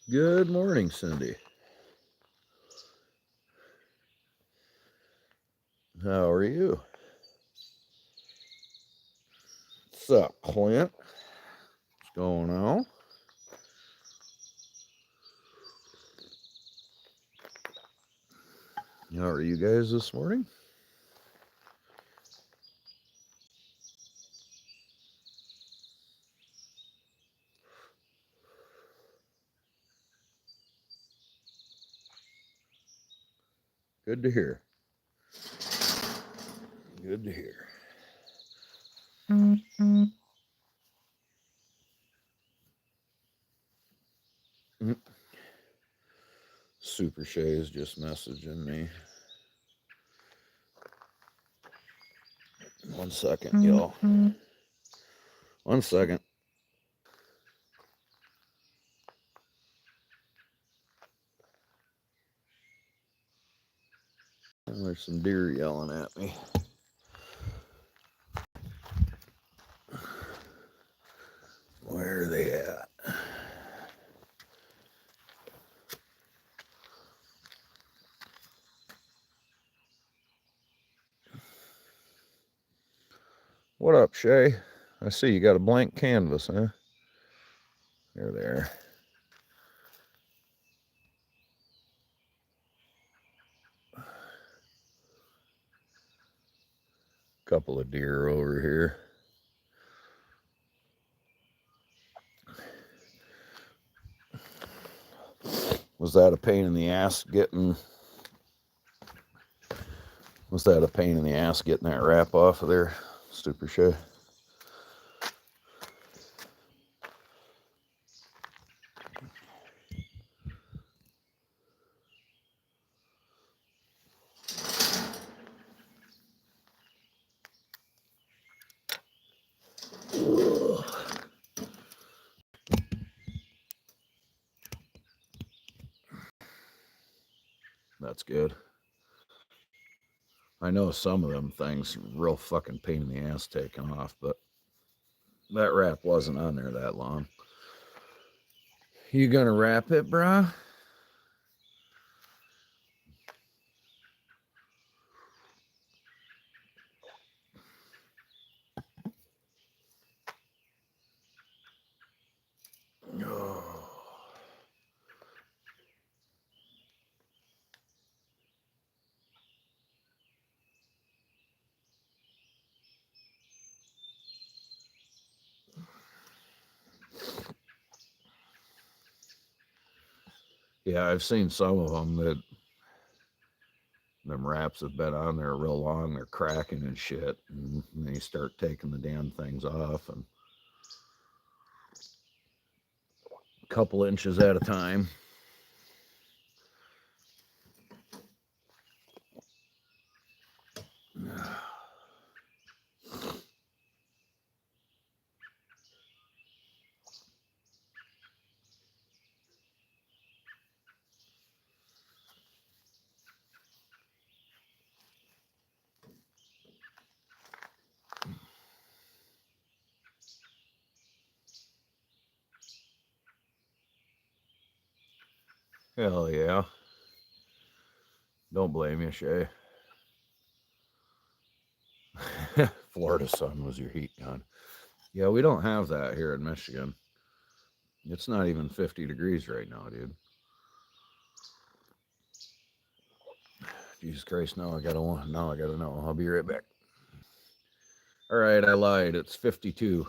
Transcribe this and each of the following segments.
Good morning, Cindy. How are you? What's up, Clint? What's going on? How are you guys this morning? Good to hear. Good to hear. Super Shay is just messaging me. 1 second, y'all. 1 second. There's some deer yelling at me. Where are they at? What up, Shay? I see you got a blank canvas, huh? There they are. Couple of deer over here. Was that a pain in the ass getting... Was that a pain in the ass getting that wrap off of there, Super Shay? That's good. I know some of them things real fucking pain in the ass taking off, but that wrap wasn't on there that long. You gonna wrap it, brah? Oh. Yeah, I've seen some of them that them wraps have been on there real long. They're cracking and shit, and they start taking the damn things off, and a couple inches at a time. Hell yeah. Don't blame you, Shay. Florida sun was your heat gun. Yeah, we don't have that here in Michigan. It's not even 50 degrees right now, dude. Jesus Christ, now I gotta know. I'll be right back. All right, I lied. It's 52.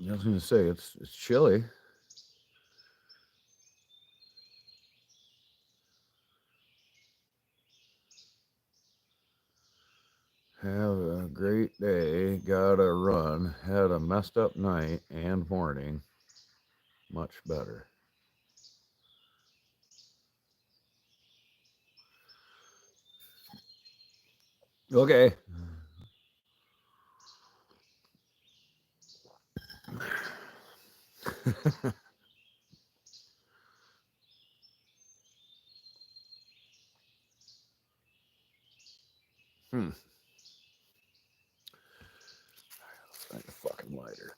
I was gonna say it's chilly. Have a great day. Gotta run. Had a messed up night and morning. Much better. Okay. Find a fucking lighter.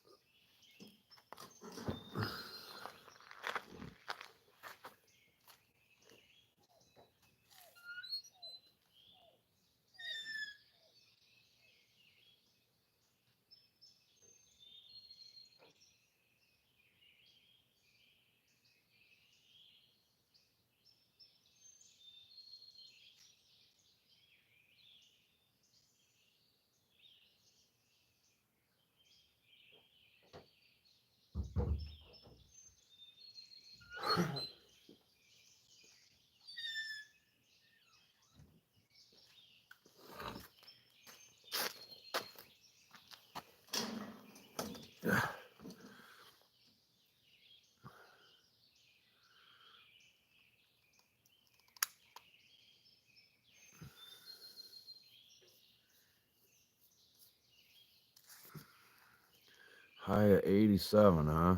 High at 87, huh?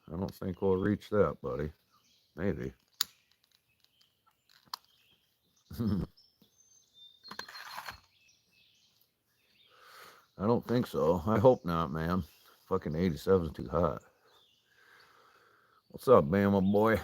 I don't think we'll reach that, buddy. Maybe. I don't think so. I hope not, man. Fucking 87's too hot. What's up, Bama boy?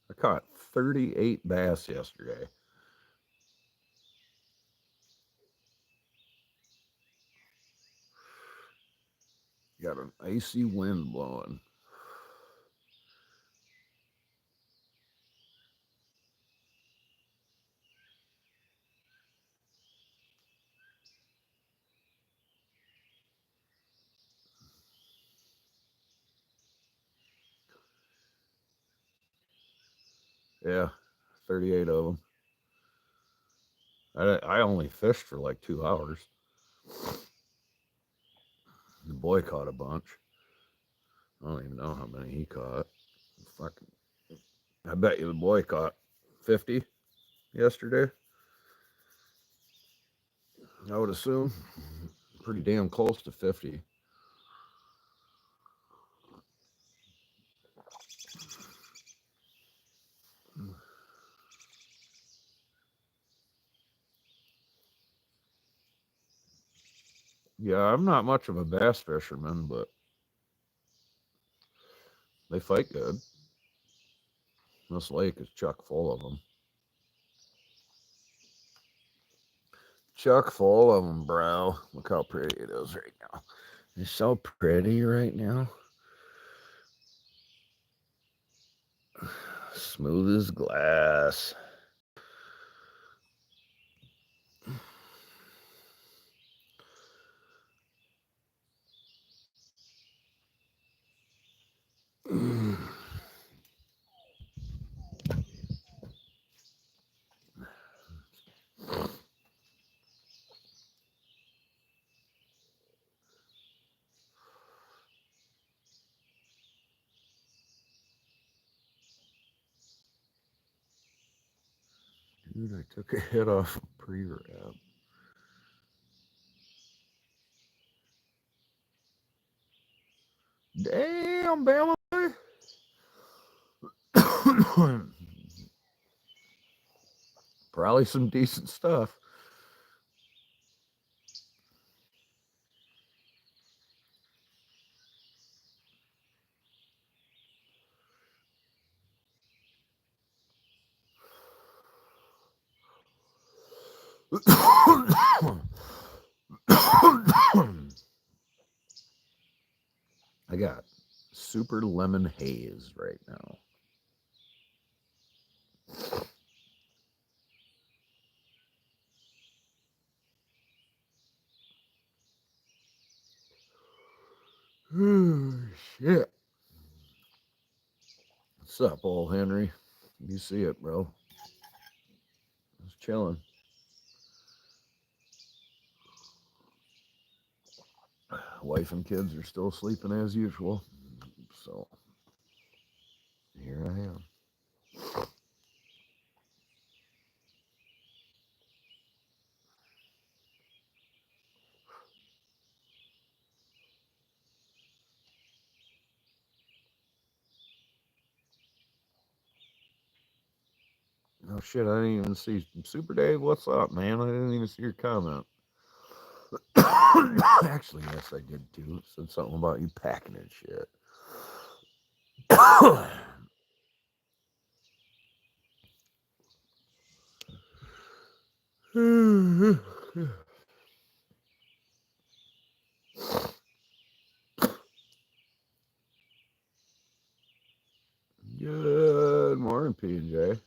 I caught 38 bass yesterday. Got an icy wind blowing. Yeah, 38 of them. I only fished for like 2 hours. The boy caught a bunch. I don't even know how many he caught. Fucking, I bet you the boy caught 50 yesterday. I would assume pretty damn close to 50. Yeah, I'm not much of a bass fisherman, but they fight good. This lake is chock full of them. Chock full of them, bro. Look how pretty it is right now. It's so pretty right now. Smooth as glass. Dude, I took a hit off a pre-wrap. Damn, Bama boy. Probably some decent stuff. I got super lemon haze right now. Shit. What's up, old Henry? You see it, bro. Just chilling. Wife and kids are still sleeping as usual. So here I am. Oh shit, I didn't even see Super Dave. What's up, man? I didn't even see your comment. Actually, yes, I did too. It said something about you packing and shit. Good morning, P&J.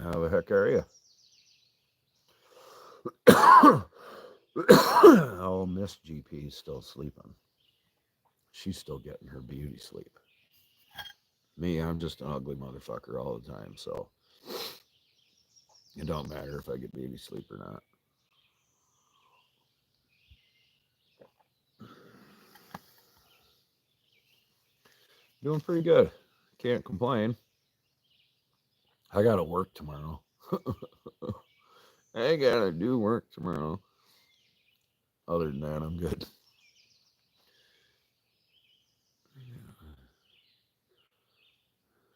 How the heck are you? Oh, Miss GP's still sleeping. She's still getting her beauty sleep. Me, I'm just an ugly motherfucker all the time, so it don't matter if I get beauty sleep or not. Doing pretty good. Can't complain. I gotta work tomorrow. I gotta do work tomorrow. Other than that, I'm good.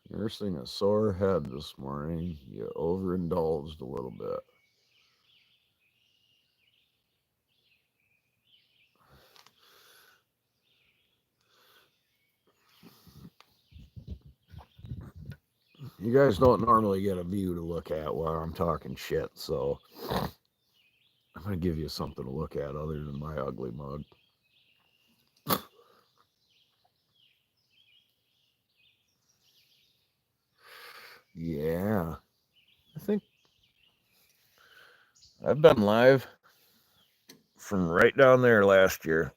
Nursing a sore head this morning. You overindulged a little bit. You guys don't normally get a view to look at while I'm talking shit, so I'm gonna give you something to look at other than my ugly mug. Yeah, I think I've been live from right down there last year.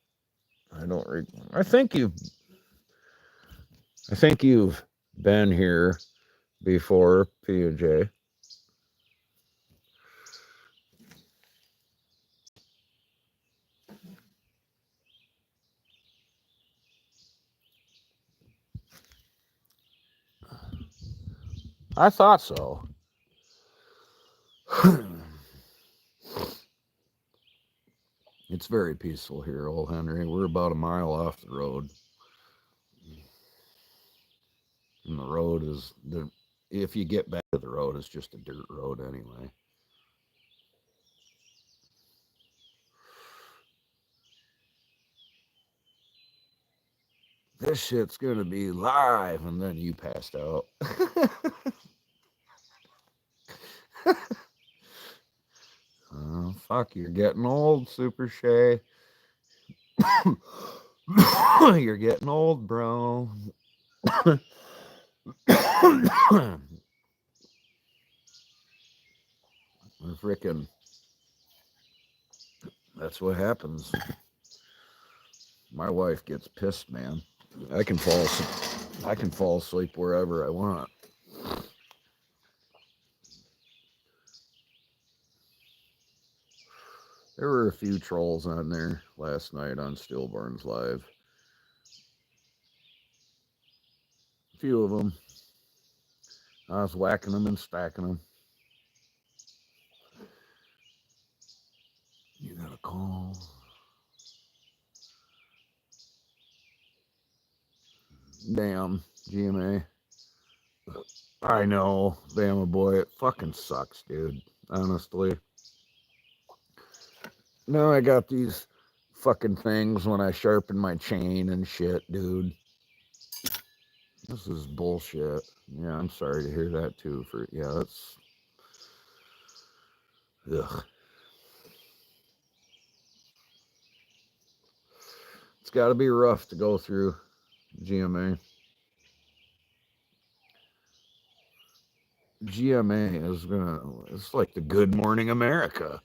I don't. I think you've been here before, P&J. I thought so. It's very peaceful here, old Henry. We're about a mile off the road. And the road is if you get back to the road, it's just a dirt road anyway. This shit's gonna be live, and then you passed out. Oh, fuck, you're getting old, Super Shay. You're getting old, bro. Freaking, that's what happens. My wife gets pissed, man. I can fall I can fall asleep wherever I want. There were a few trolls on there last night on Stillborn's Live. A few of them. I was whacking them and stacking them. You got a call. Damn, GMA. I know, Bama boy. It fucking sucks, dude. Honestly. Now I got these fucking things when I sharpen my chain and shit, dude. This is bullshit. Yeah, I'm sorry to hear that too. That's ugh. It's got to be rough to go through GMA. GMA is gonna. It's like the Good Morning America.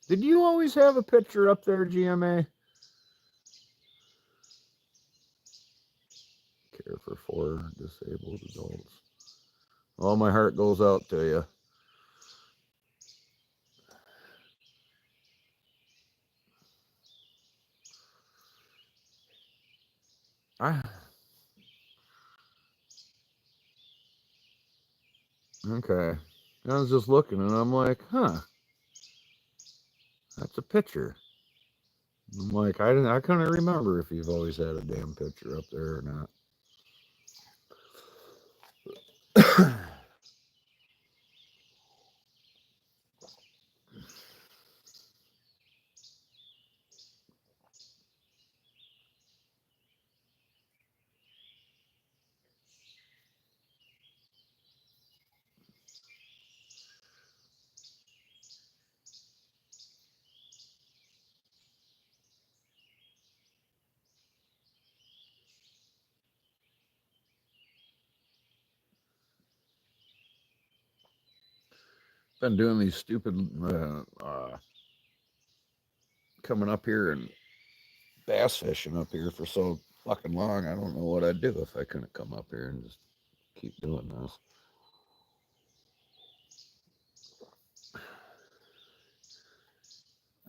Did you always have a picture up there, GMA? Care for 4 disabled adults. All my heart goes out to you. Okay. I was just looking and I'm like, huh, that's a picture. I'm like, I couldn't remember if you've always had a damn picture up there or not. Been doing these stupid coming up here and bass fishing up here for so fucking long. I don't know what I'd do if I couldn't come up here and just keep doing this.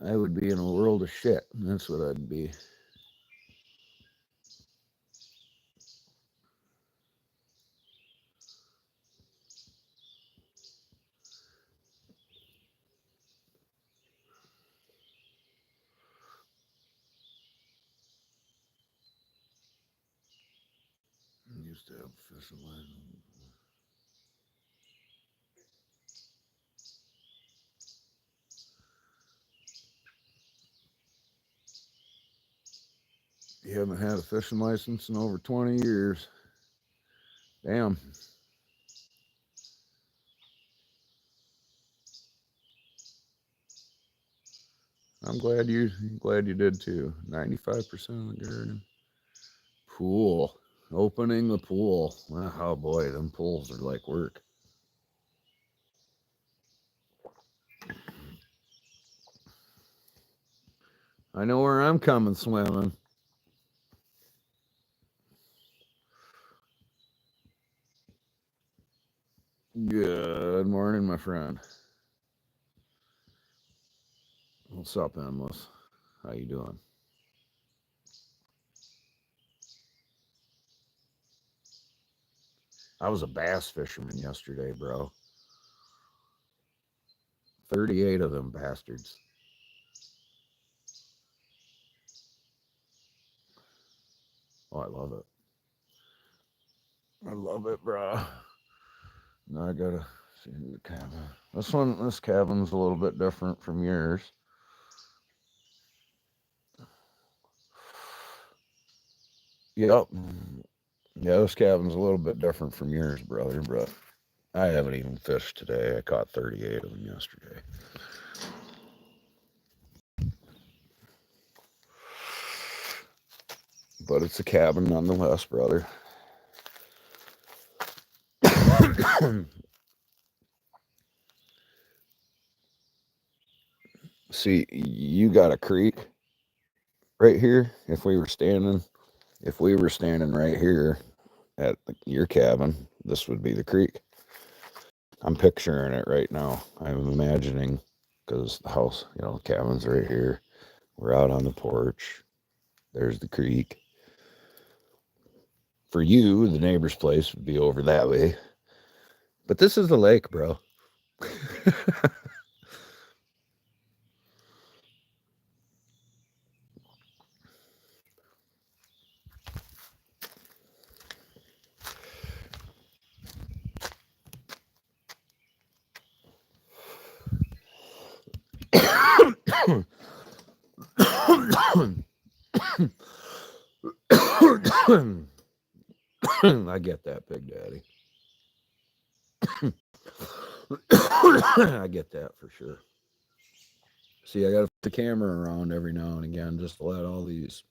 I would be in a world of shit. That's what I'd be. I used to have fishing line. You haven't had a fishing license in over 20 years. Damn. I'm glad you did too. 95% of the garden. Pool. Opening the pool. Oh boy, them pools are like work. I know where I'm coming swimming. Good morning, my friend. What's up, Endless? How you doing? I was a bass fisherman yesterday, bro. 38 of them bastards. Oh, I love it. I love it, bro. Now I gotta see the cabin. This cabin's a little bit different from yours. Yep. Yeah, this cabin's a little bit different from yours, brother, but I haven't even fished today. I caught 38 of them yesterday. But it's a cabin nonetheless, brother. See, you got a creek right here. If we were standing right here at your cabin, this would be the creek. I'm picturing it right now. I'm imagining because the house, the cabin's right here. We're out on the porch. There's the creek. For you, the neighbor's place would be over that way. But this is the lake, bro. I get that, Big Daddy. I get that for sure. See, I got to the camera around every now and again just to let all these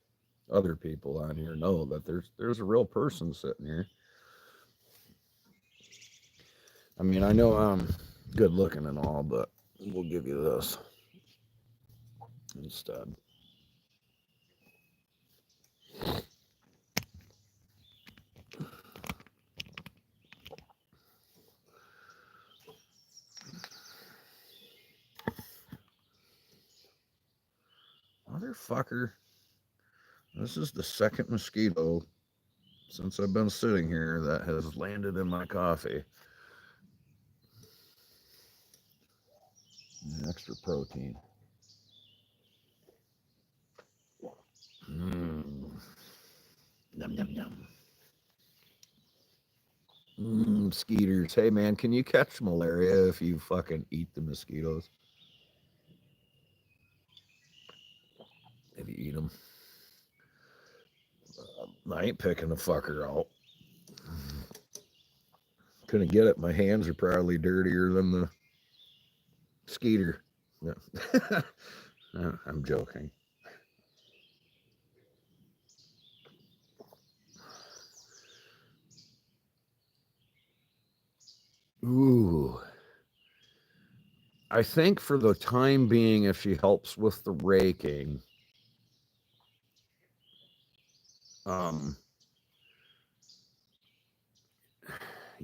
other people on here know that there's a real person sitting here. I mean, I know I'm good looking and all, but we'll give you this instead. Motherfucker. This is the second mosquito since I've been sitting here that has landed in my coffee. Extra protein. Mmm. Num num num. Skeeters. Hey man, can you catch malaria if you fucking eat the mosquitoes? If you eat them. I ain't picking the fucker out. Couldn't get it. My hands are probably dirtier than the skeeter. No. I'm joking. Ooh. I think for the time being, if she helps with the raking,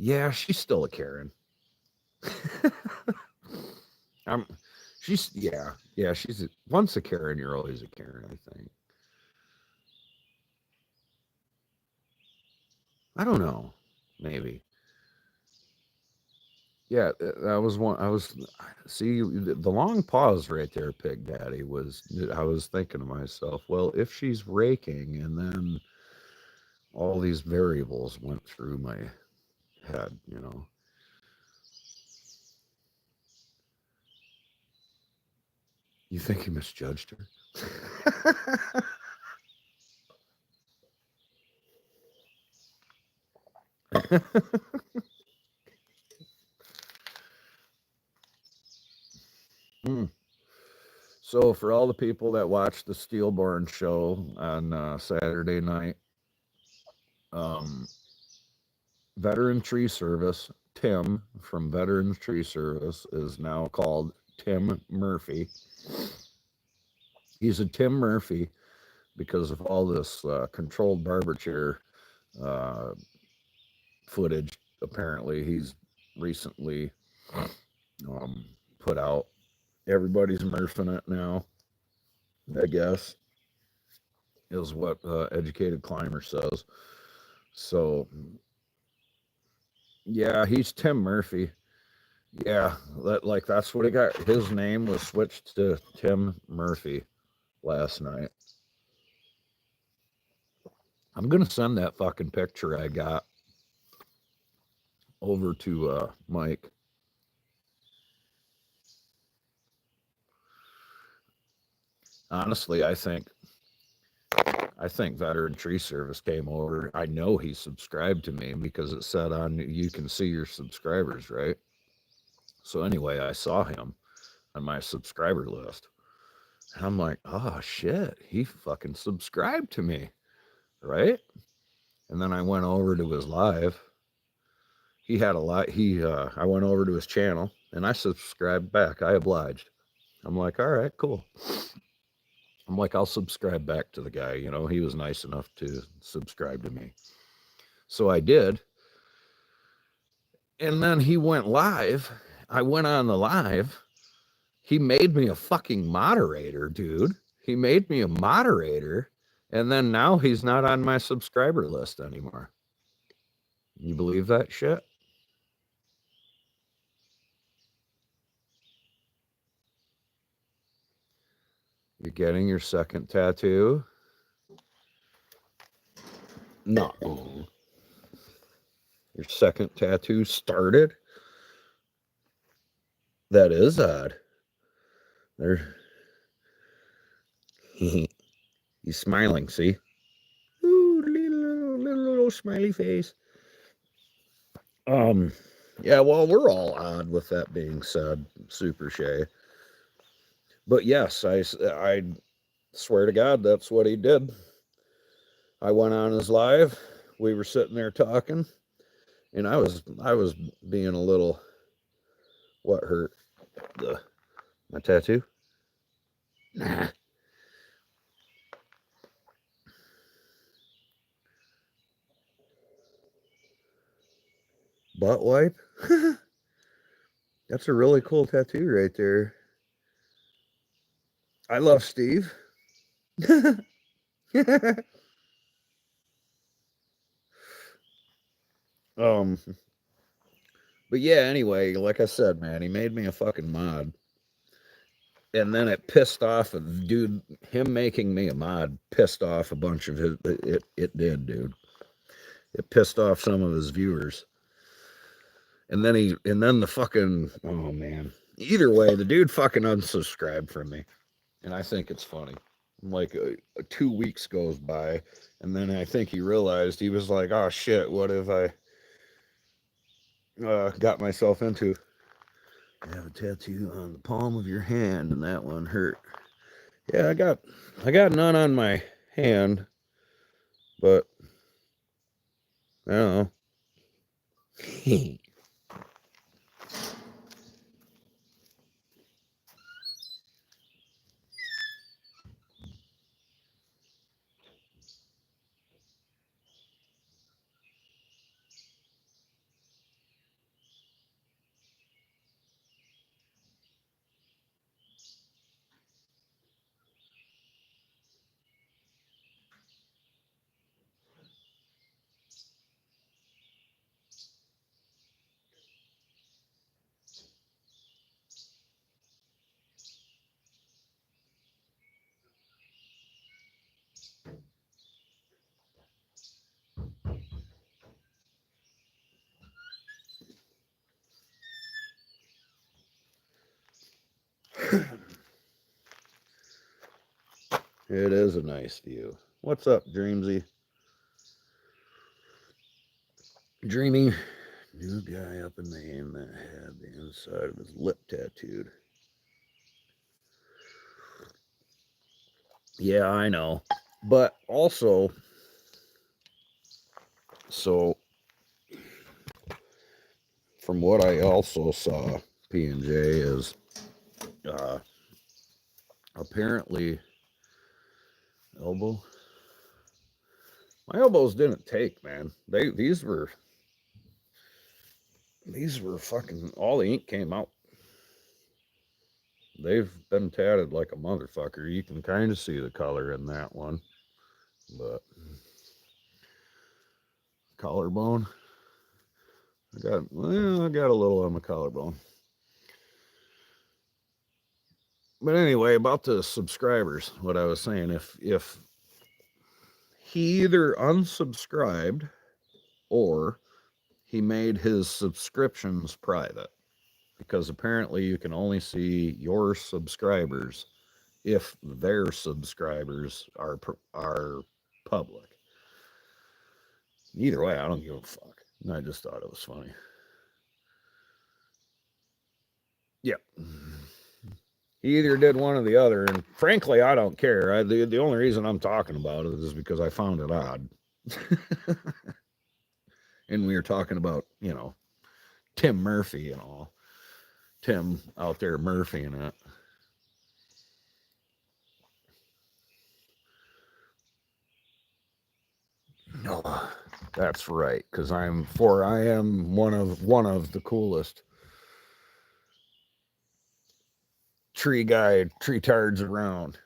yeah, she's still a Karen. I'm, she's once a Karen, you're always a Karen. I think. I don't know, maybe. Yeah, that was one. I was see the long pause right there, Pig Daddy. I was thinking to myself, well, if she's raking, and then all these variables went through my head, you know. You think he misjudged her? Hmm. So, for all the people that watched the Steelborn show on Saturday night, Veteran Tree Service, Tim from Veteran Tree Service is now called Tim Murphy. He's a Tim Murphy because of all this controlled barber chair footage. Apparently, he's recently put out. Everybody's Murphing it now, I guess, is what Educated Climber says. So, yeah, he's Tim Murphy. Yeah, that's what he got. His name was switched to Tim Murphy last night. I'm gonna send that fucking picture I got over to Mike. Honestly, I think Veteran Tree Service came over. I know he subscribed to me because it said on you can see your subscribers, right? So anyway, I saw him on my subscriber list. And I'm like, oh shit, he fucking subscribed to me, right? And then I went over to his live. He had a lot. I went over to his channel and I subscribed back. I obliged. I'm like, all right, cool. I'm like, I'll subscribe back to the guy. You know, he was nice enough to subscribe to me. So I did. And then he went live. I went on the live. He made me a fucking moderator, dude. He made me a moderator. And then now he's not on my subscriber list anymore. You believe that shit? You're getting your second tattoo? No. Your second tattoo started? That is odd. There. He's smiling, see? Ooh, little smiley face. Yeah, well, we're all odd with that being said, Super Shay. But yes, I swear to God, that's what he did. I went on his live. We were sitting there talking, and I was being a little, what hurt? My tattoo? Nah. Butt wipe? That's a really cool tattoo right there. I love Steve. um, but yeah, anyway, like I said, man, he made me a fucking mod. And then it pissed off a dude. Him making me a mod pissed off a bunch of his. It did, dude. It pissed off some of his viewers. And then the fucking, oh man. Either way, the dude fucking unsubscribed from me, and I think it's funny. Like 2 weeks goes by, and then I think he realized, he was like, "Oh shit, what have I got myself into?" You have a tattoo on the palm of your hand, and that one hurt. Yeah, I got none on my hand, but I don't know. It is a nice view. What's up, Dreamsy? Dreamy, new guy up in Maine that had the inside of his lip tattooed. Yeah, I know. But also, so from what I also saw, P&J is uh, apparently elbow. My elbows didn't take, man. These were fucking, all the ink came out. They've been tatted like a motherfucker. You can kind of see the color in that one, but collarbone. I got a little on my collarbone. But anyway, about the subscribers, what I was saying, if he either unsubscribed or he made his subscriptions private, because apparently you can only see your subscribers if their subscribers are public. Either way, I don't give a fuck. I just thought it was funny. Yeah. He either did one or the other, and frankly, I don't care. The only reason I'm talking about it is because I found it odd. And we were talking about, Tim Murphy and all. Tim out there Murphy and it. No, that's right, because I am one of the coolest tree tards around.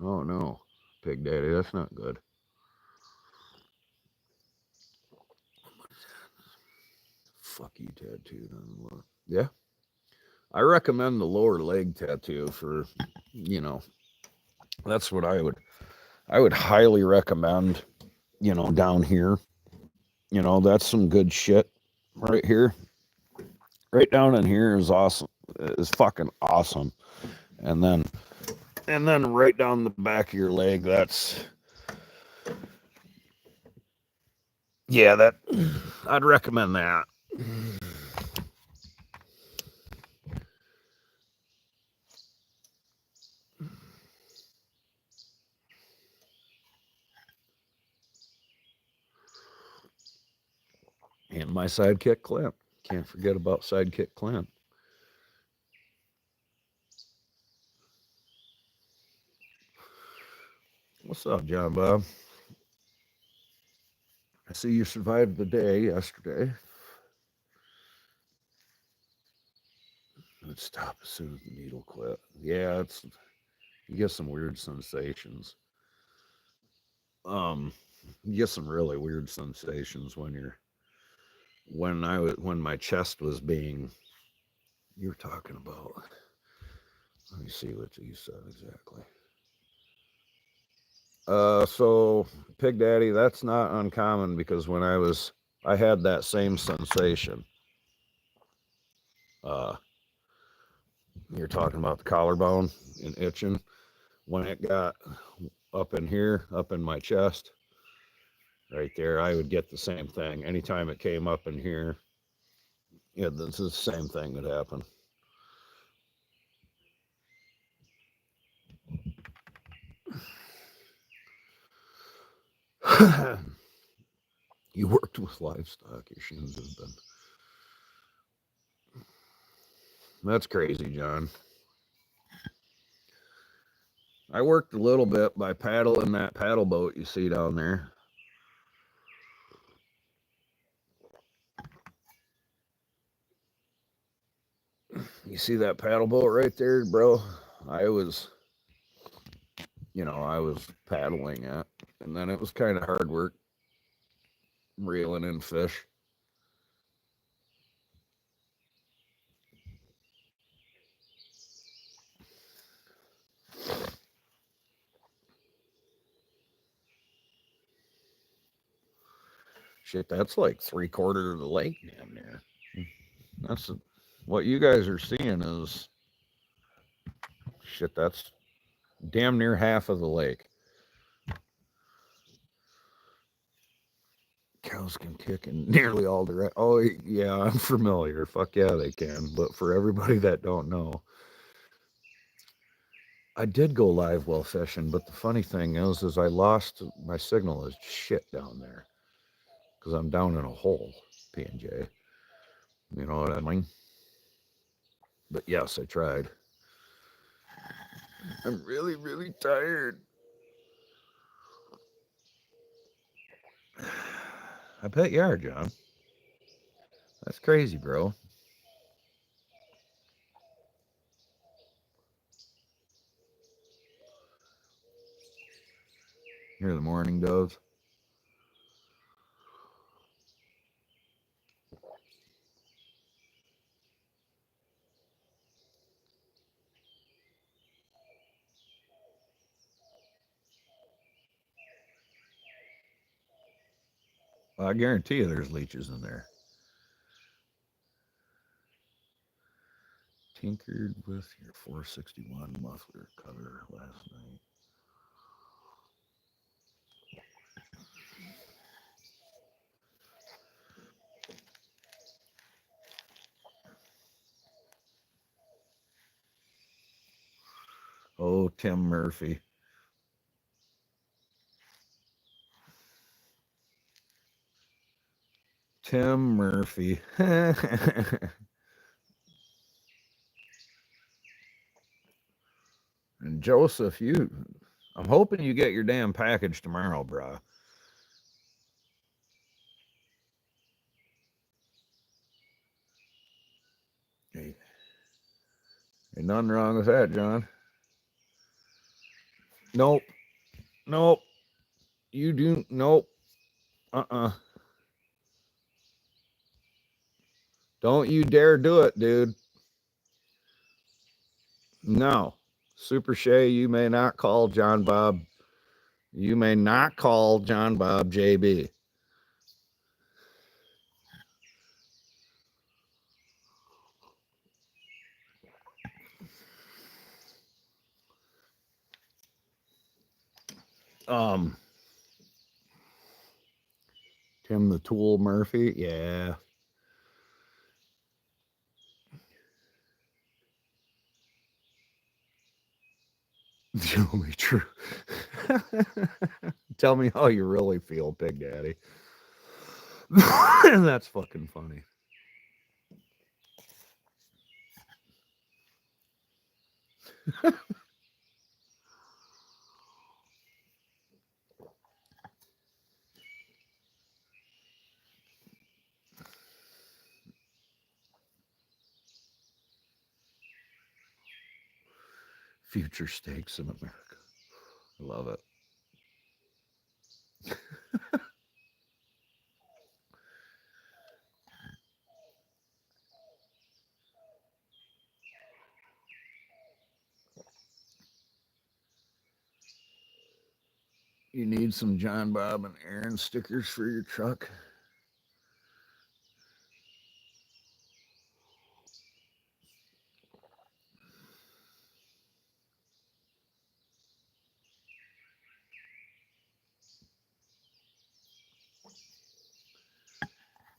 Oh no, Pig Daddy, that's not good. Fuck you tattooed on the lower. Yeah. I recommend the lower leg tattoo for, that's what I would highly recommend, down here. That's some good shit right here. Right down in here is awesome. Is fucking awesome. And then right down the back of your leg, that I'd recommend that. And my sidekick, Clint. Can't forget about sidekick Clint. What's up, John Bob? I see you survived the day yesterday. Let's stop as soon as the needle quit. Yeah, it's you get some weird sensations. Um, you get some really weird sensations when when my chest was being. You're talking about. Let me see what you said exactly. So Pig Daddy, that's not uncommon because I had that same sensation. Uh, you're talking about the collarbone and itching. When it got up in here, up in my chest, right there, I would get the same thing. Anytime it came up in here, yeah, this is the same thing that happened. You worked with livestock. Your shins have been. That's crazy, John. I worked a little bit by paddling that paddle boat you see down there. You see that paddle boat right there, bro? I was, I was paddling it, and then it was kind of hard work reeling in fish. Shit, that's like 3/4 of the lake damn near. That's what you guys are seeing is shit. That's damn near half of the lake. Cows can kick in nearly all direct. Oh yeah, I'm familiar. Fuck yeah, they can. But for everybody that don't know, I did go live well fishing. But the funny thing is I lost my signal is shit down there because I'm down in a hole. P&J, you know what I mean? But yes, I tried. I'm really, really tired. I bet you are, John. That's crazy, bro. Hear the morning doves. Well, I guarantee you there's leeches in there. Tinkered with your 461 muffler cover last night. Oh, Tim Murphy. Tim Murphy. And Joseph, I'm hoping you get your damn package tomorrow, brah. Hey, ain't nothing wrong with that, John. Nope. Nope. You do. Nope. Don't you dare do it, dude. No. Super Shay, you may not call John Bob. You may not call John Bob JB. Um, Tim the Tool Murphy, yeah. The only true. Tell me how you really feel, Big Daddy. That's fucking funny. Future stakes in America. I love it. You need some John Bob and Aaron stickers for your truck?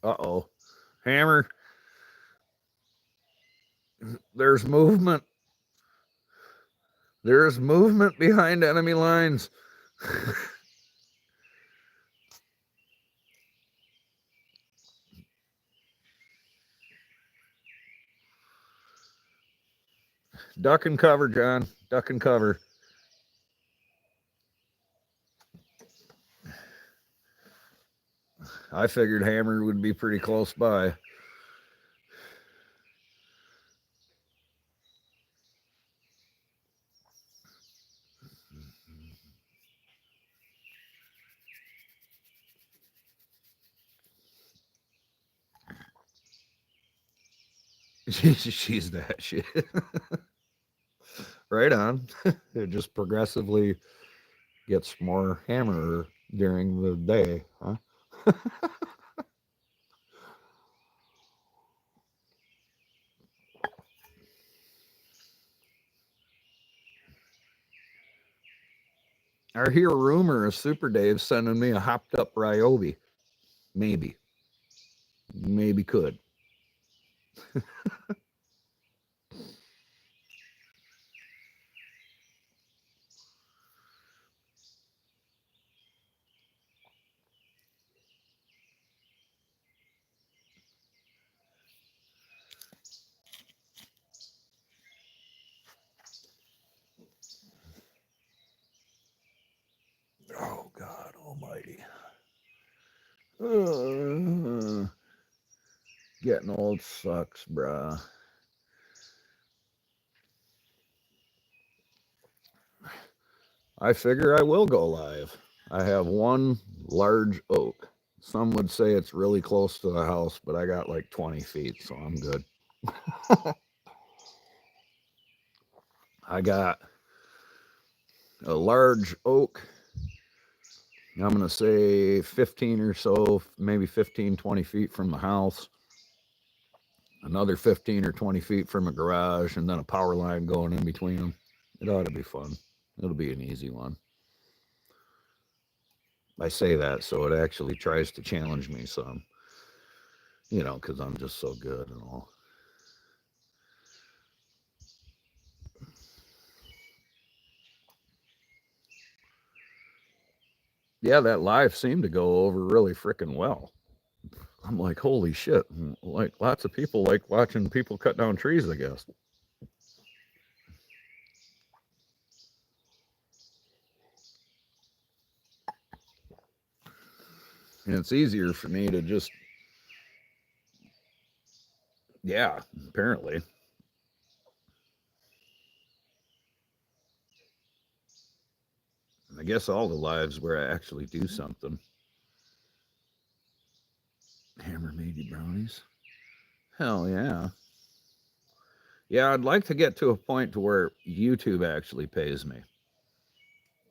Uh-oh. Hammer, there's movement. There's movement behind enemy lines. Duck and cover, John. Duck and cover. I figured Hammer would be pretty close by. She's that shit. Right on. It just progressively gets more hammerer during the day, huh? I hear a rumor of Super Dave sending me a hopped up Ryobi. Maybe. Maybe could. Oh, God almighty. Getting old sucks, bruh. I figure I will go live. I have one large oak. Some would say it's really close to the house, but I got like 20 feet, so I'm good. I got a large oak. I'm going to say 15 or so, maybe 15, 20 feet from the house. Another 15 or 20 feet from a garage, and then a power line going in between them. It ought to be fun. It'll be an easy one. I say that so it actually tries to challenge me some, you know, because I'm just so good and all. Yeah, that live seemed to go over really freaking well. I'm like, holy shit. Like, lots of people like watching people cut down trees, I guess. And it's easier for me to just, yeah, apparently. I guess all the lives where I actually do something. Hammer made brownies. Hell yeah. Yeah, I'd like to get to a point to where YouTube actually pays me.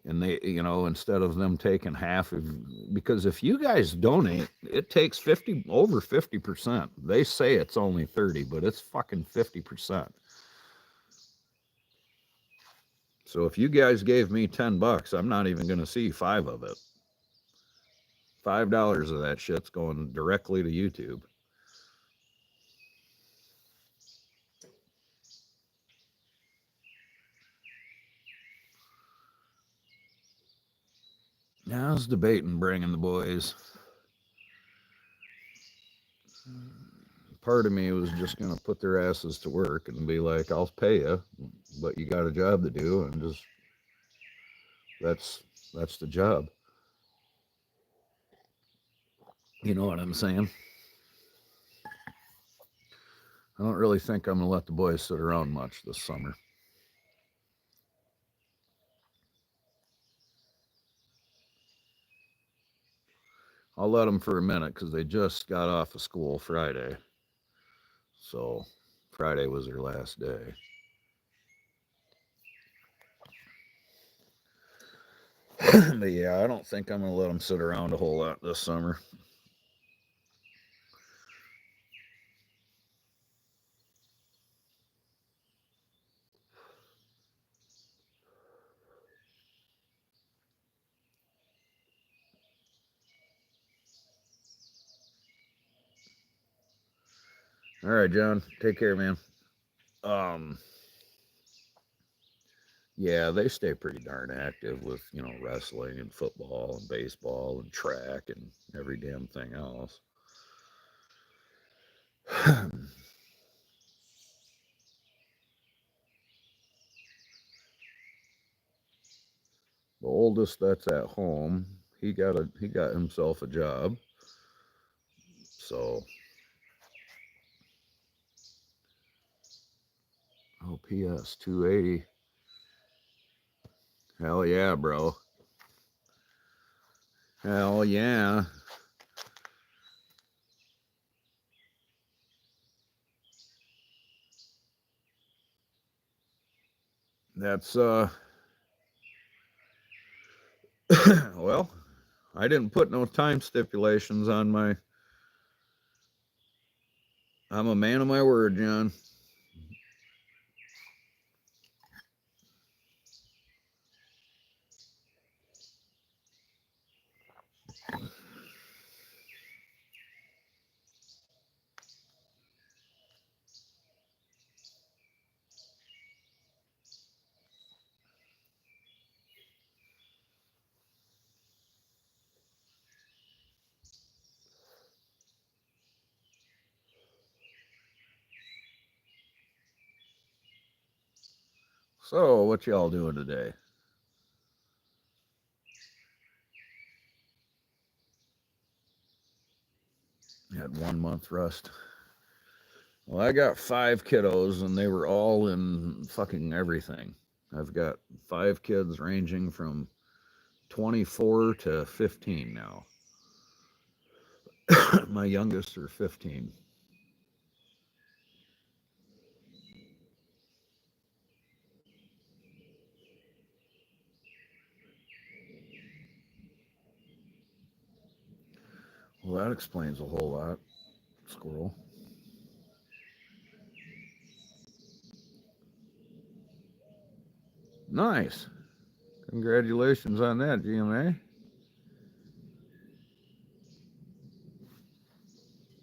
And they, you know, instead of them taking half of, because if you guys donate, it takes 50, over 50%. They say it's only 30, but it's fucking 50%. So if you guys gave me $10, I'm not even going to see 5 of it. $5 of that shit's going directly to YouTube. Now I was debating bringing the boys. part of me was just going to put their asses to work and be like, I'll pay you, but you got a job to do, and just that's the job. You know what I'm saying? I don't really think I'm going to let the boys sit around much this summer. I'll let them for a minute because they just got off of school Friday. So Friday was their last day. But yeah, I don't think I'm going to let them sit around a whole lot this summer. All right, John. Take care, man. Um, yeah, they stay pretty darn active with, wrestling and football and baseball and track and every damn thing else. The oldest that's at home, he got himself a job. So, PS 280. Hell yeah, bro. Hell yeah. That's well, I didn't put no time stipulations on my. I'm a man of my word, John. So, what y'all doing today? Had 1 month rest. Well, I got 5 kiddos, and they were all in fucking everything. I've got 5 kids ranging from 24 to 15 now. My youngest are 15. Well, that explains a whole lot, squirrel. Nice. Congratulations on that, GMA.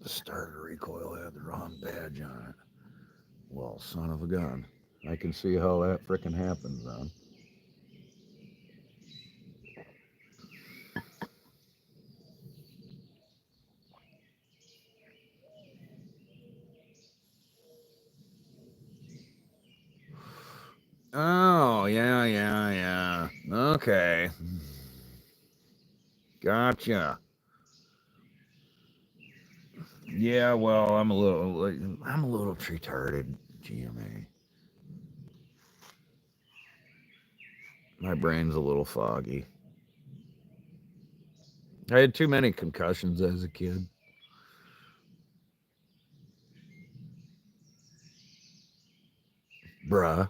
The starter recoil had the wrong badge on it. Well, son of a gun. I can see how that frickin' happens then. Oh, yeah. Okay. Gotcha. Yeah, well, I'm a little retarded, GMA. My brain's a little foggy. I had too many concussions as a kid. Bruh.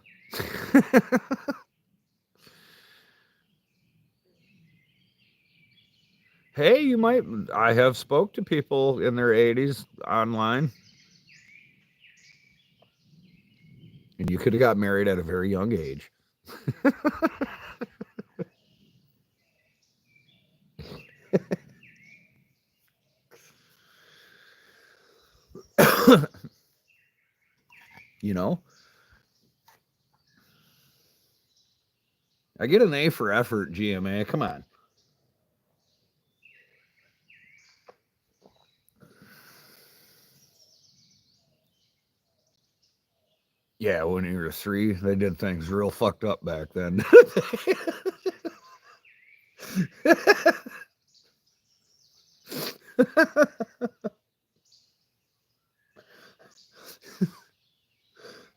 Hey, you might. I have spoke to people in their 80s online, and you could have got married at a very young age. You know, I get an A for effort, GMA. Come on. Yeah, when you were 3, they did things real fucked up back then.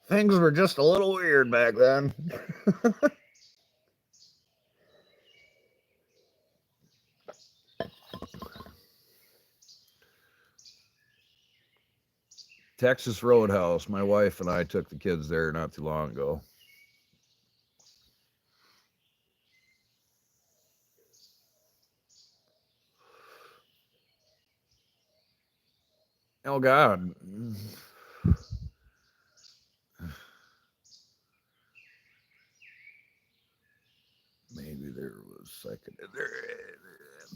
Things were just a little weird back then. Texas Roadhouse. My wife and I took the kids there not too long ago. Oh God. Maybe there was second there,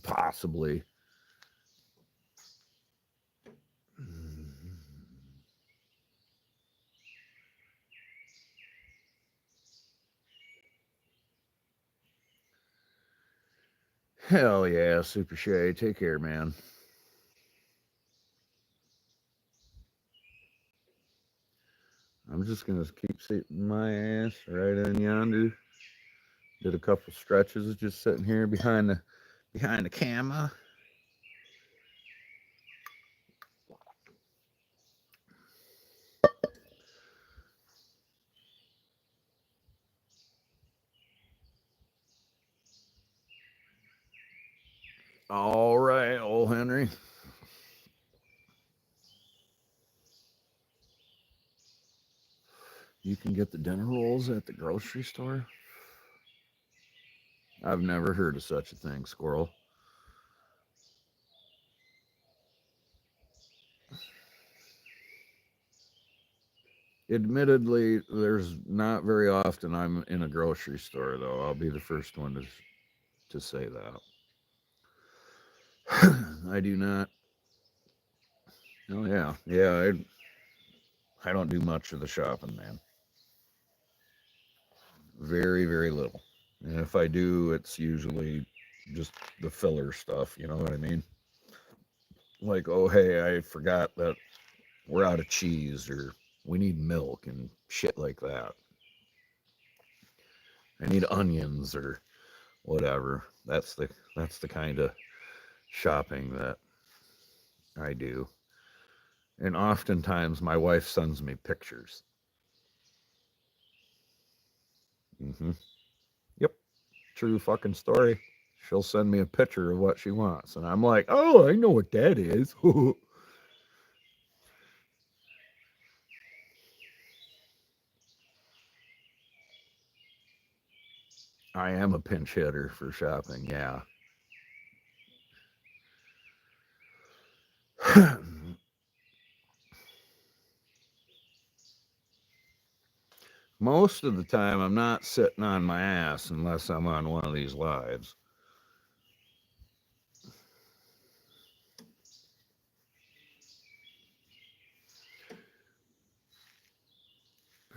possibly. Hell yeah, Super Shay. Take care, man. I'm just gonna keep sitting my ass right in yonder. Did a couple stretches just sitting here behind the camera. All right, old Henry. You can get the dinner rolls at the grocery store? I've never heard of such a thing, squirrel. Admittedly, there's not very often I'm in a grocery store, though. I'll be the first one to say that. I do not. Oh yeah, yeah. I don't do much of the shopping, man. Very, very little. And if I do, it's usually just the filler stuff. You know what I mean? Like, oh hey, I forgot that we're out of cheese, or we need milk and shit like that. I need onions or whatever. That's the kind of shopping that I do. And oftentimes my wife sends me pictures. Mm-hmm. Yep, true fucking story. She'll send me a picture of what she wants, and I'm like, oh, I know what that is. I am a pinch hitter for shopping, yeah. Most of the time, I'm not sitting on my ass unless I'm on one of these lives.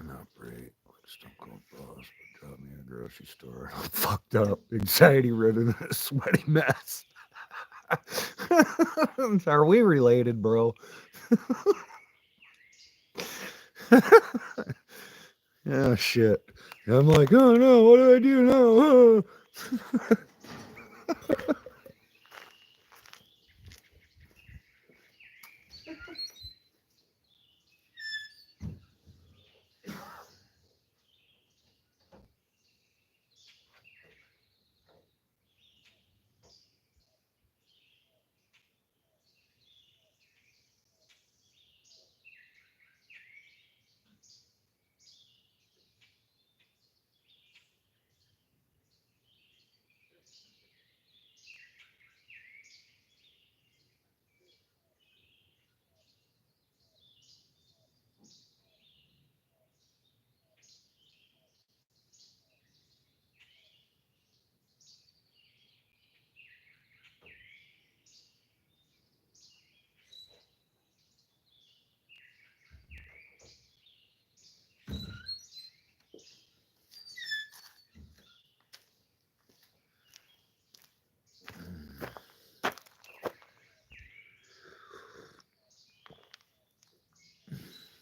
Not great. Like Stone Cold Boss, but got me in a grocery store. I'm fucked up, anxiety ridden, a sweaty mess. Are we related, bro? Yeah, shit. I'm like, oh no, what do I do now?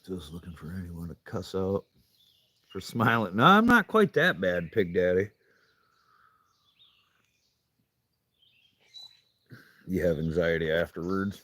Just looking for anyone to cuss out. for smiling. No, I'm not quite that bad, Pig Daddy. You have anxiety afterwards.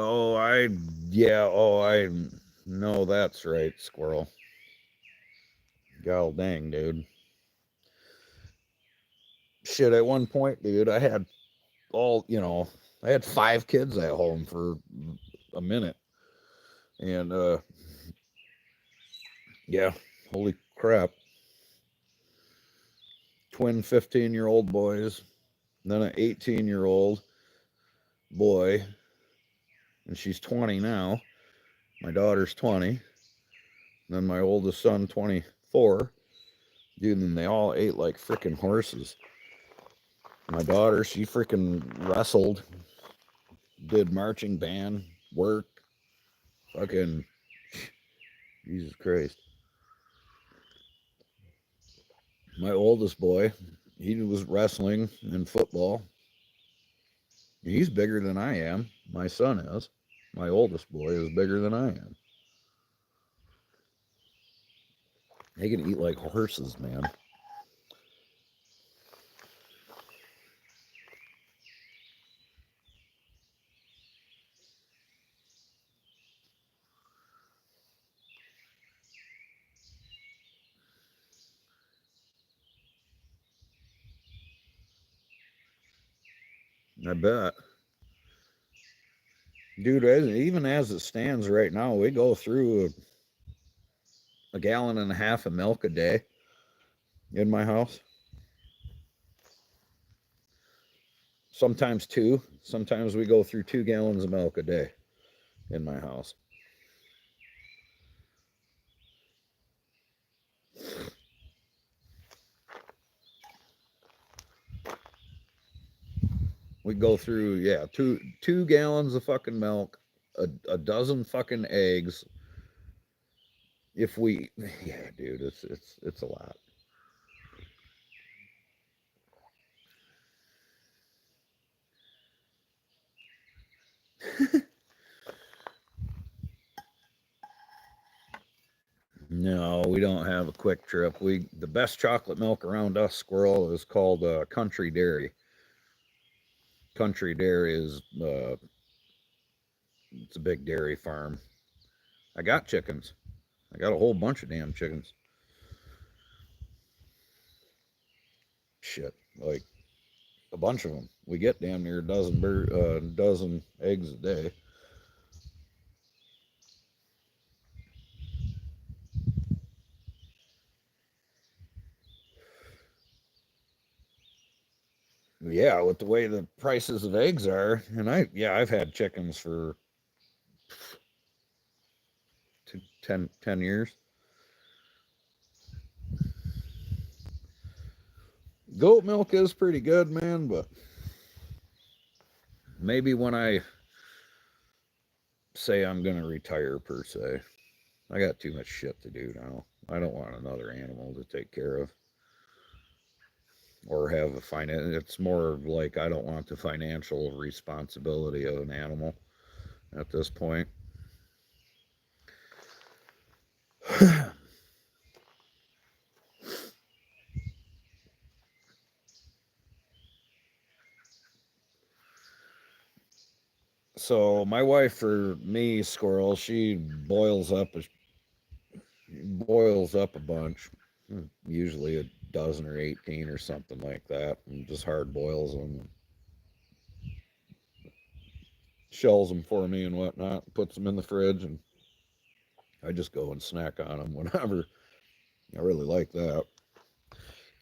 Oh, I know that's right, squirrel. God dang, dude. Shit, at one point, dude, I had I had 5 kids at home for a minute. And yeah, holy crap. Twin 15-year-old boys, then an 18-year-old boy, and she's 20 now. My daughter's 20. Then my oldest son, 24. Dude, and they all ate like freaking horses. My daughter, she freaking wrestled, did marching band, work, fucking Jesus Christ. My oldest boy, he was wrestling and football. He's bigger than I am. My son is. My oldest boy is bigger than I am. They can eat like horses, man. I bet. Dude, even as it stands right now, we go through a gallon and a half of milk a day in my house. Sometimes 2. Sometimes we go through 2 gallons of milk a day in my house. We go through, yeah, two gallons of fucking milk, a dozen fucking eggs. If we, yeah, dude, it's a lot. No, we don't have a quick trip. The best chocolate milk around us, squirrel, is called Country Dairy. Country Dairy is it's a big dairy farm. I got chickens. I got a whole bunch of damn chickens. Shit, like a bunch of them. We get damn near a dozen eggs a day. Yeah, with the way the prices of eggs are, and I've had chickens for 10 years. Goat milk is pretty good, man, but maybe when I say I'm going to retire, per se, I got too much shit to do now. I don't want another animal to take care of or have a finance. It's more like I don't want the financial responsibility of an animal at this point. So my wife, or me, squirrel, she boils up a bunch, usually a dozen or 18 or something like that, and just hard boils them, shells them for me and whatnot, puts them in the fridge, and I just go and snack on them whenever. I really like that.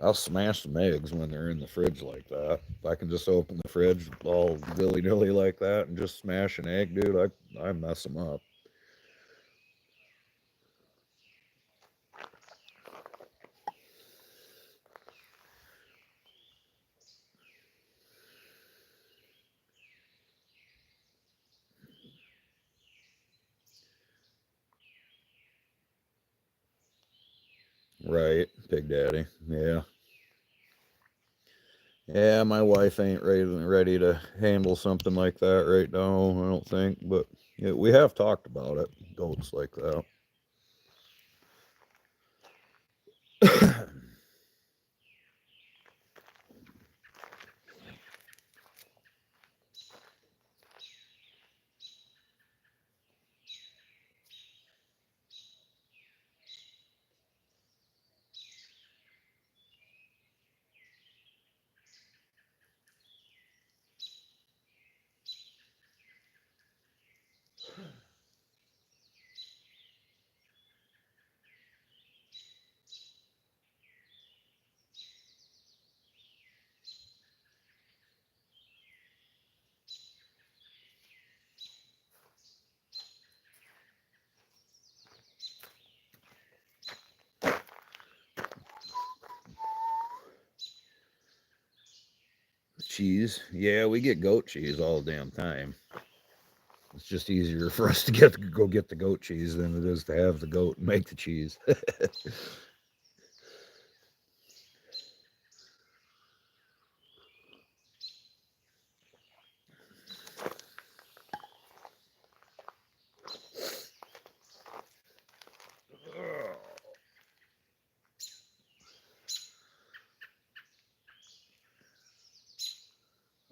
I'll smash some eggs when they're in the fridge like that. If I can just open the fridge all willy nilly like that and just smash an egg, dude, I mess them up. Right, Big Daddy. Yeah. Yeah, my wife ain't ready to handle something like that right now, I don't think. But yeah, we have talked about it, goats like that. Cheese. Yeah, we get goat cheese all the damn time. It's just easier for us to go get the goat cheese than it is to have the goat and make the cheese.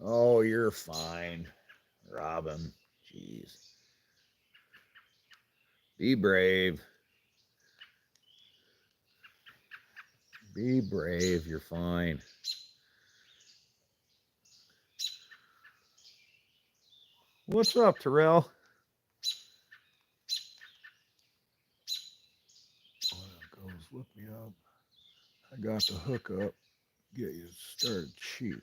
Oh, you're fine, Robin. Jeez. Be brave. Be brave. You're fine. What's up, Terrell? Oh, that goes. Look me up. I got the hook up. Get you started cheap.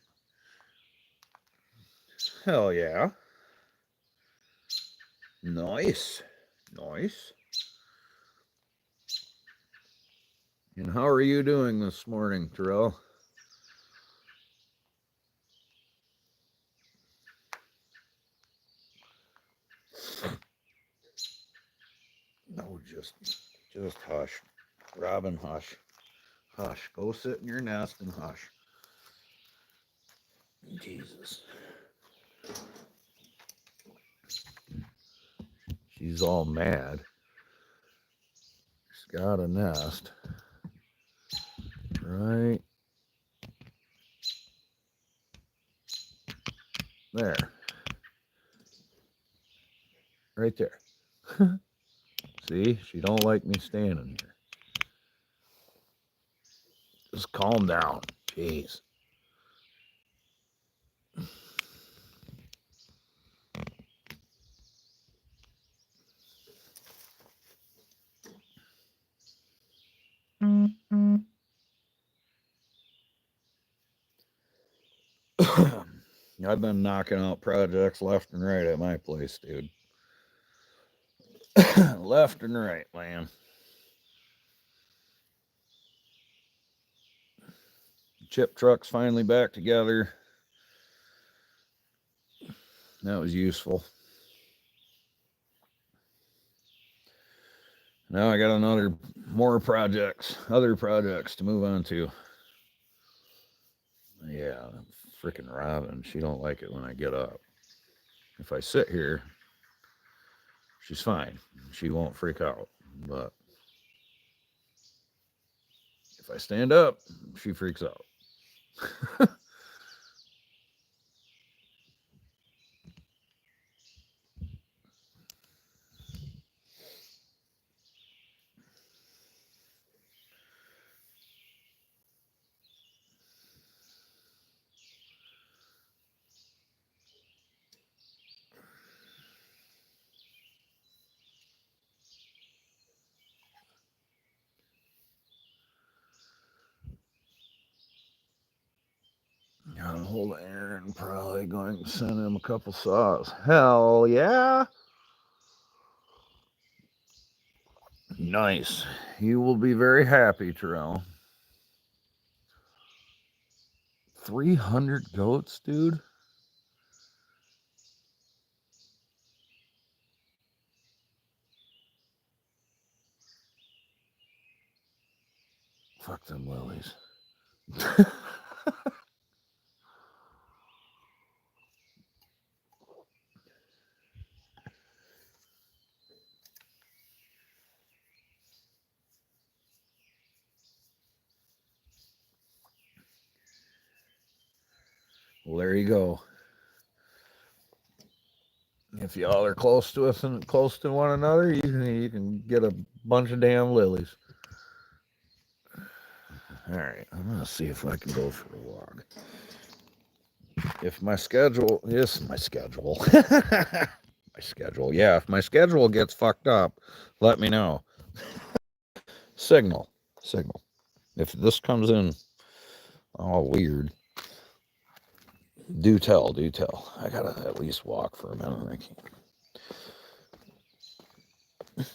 Hell yeah. Nice. Nice. And how are you doing this morning, Terrell? No, just hush. Robin, hush. Hush. Go sit in your nest and hush. Jesus. She's all mad. She's got a nest. Right there. Right there. See, she don't like me standing here. Just calm down. Jeez. I've been knocking out projects left and right at my place, dude. Left and right, man. Chip truck's finally back together. That was useful. Now I got other projects to move on to. Yeah, freaking Robin. She don't like it when I get up. If I sit here, she's fine. She won't freak out. But if I stand up, she freaks out. Got a hold of Aaron, probably going to send him a couple saws. Hell yeah. Nice. You will be very happy, Terrell. 300 goats, dude? Fuck them lilies. Well, there you go. If y'all are close to us and close to one another, you can get a bunch of damn lilies. All right, I'm gonna see if I can go for a walk. If my schedule is my schedule, my schedule, yeah. If my schedule gets fucked up, let me know. Signal. If this comes in all weird, do tell. I gotta at least walk for a minute.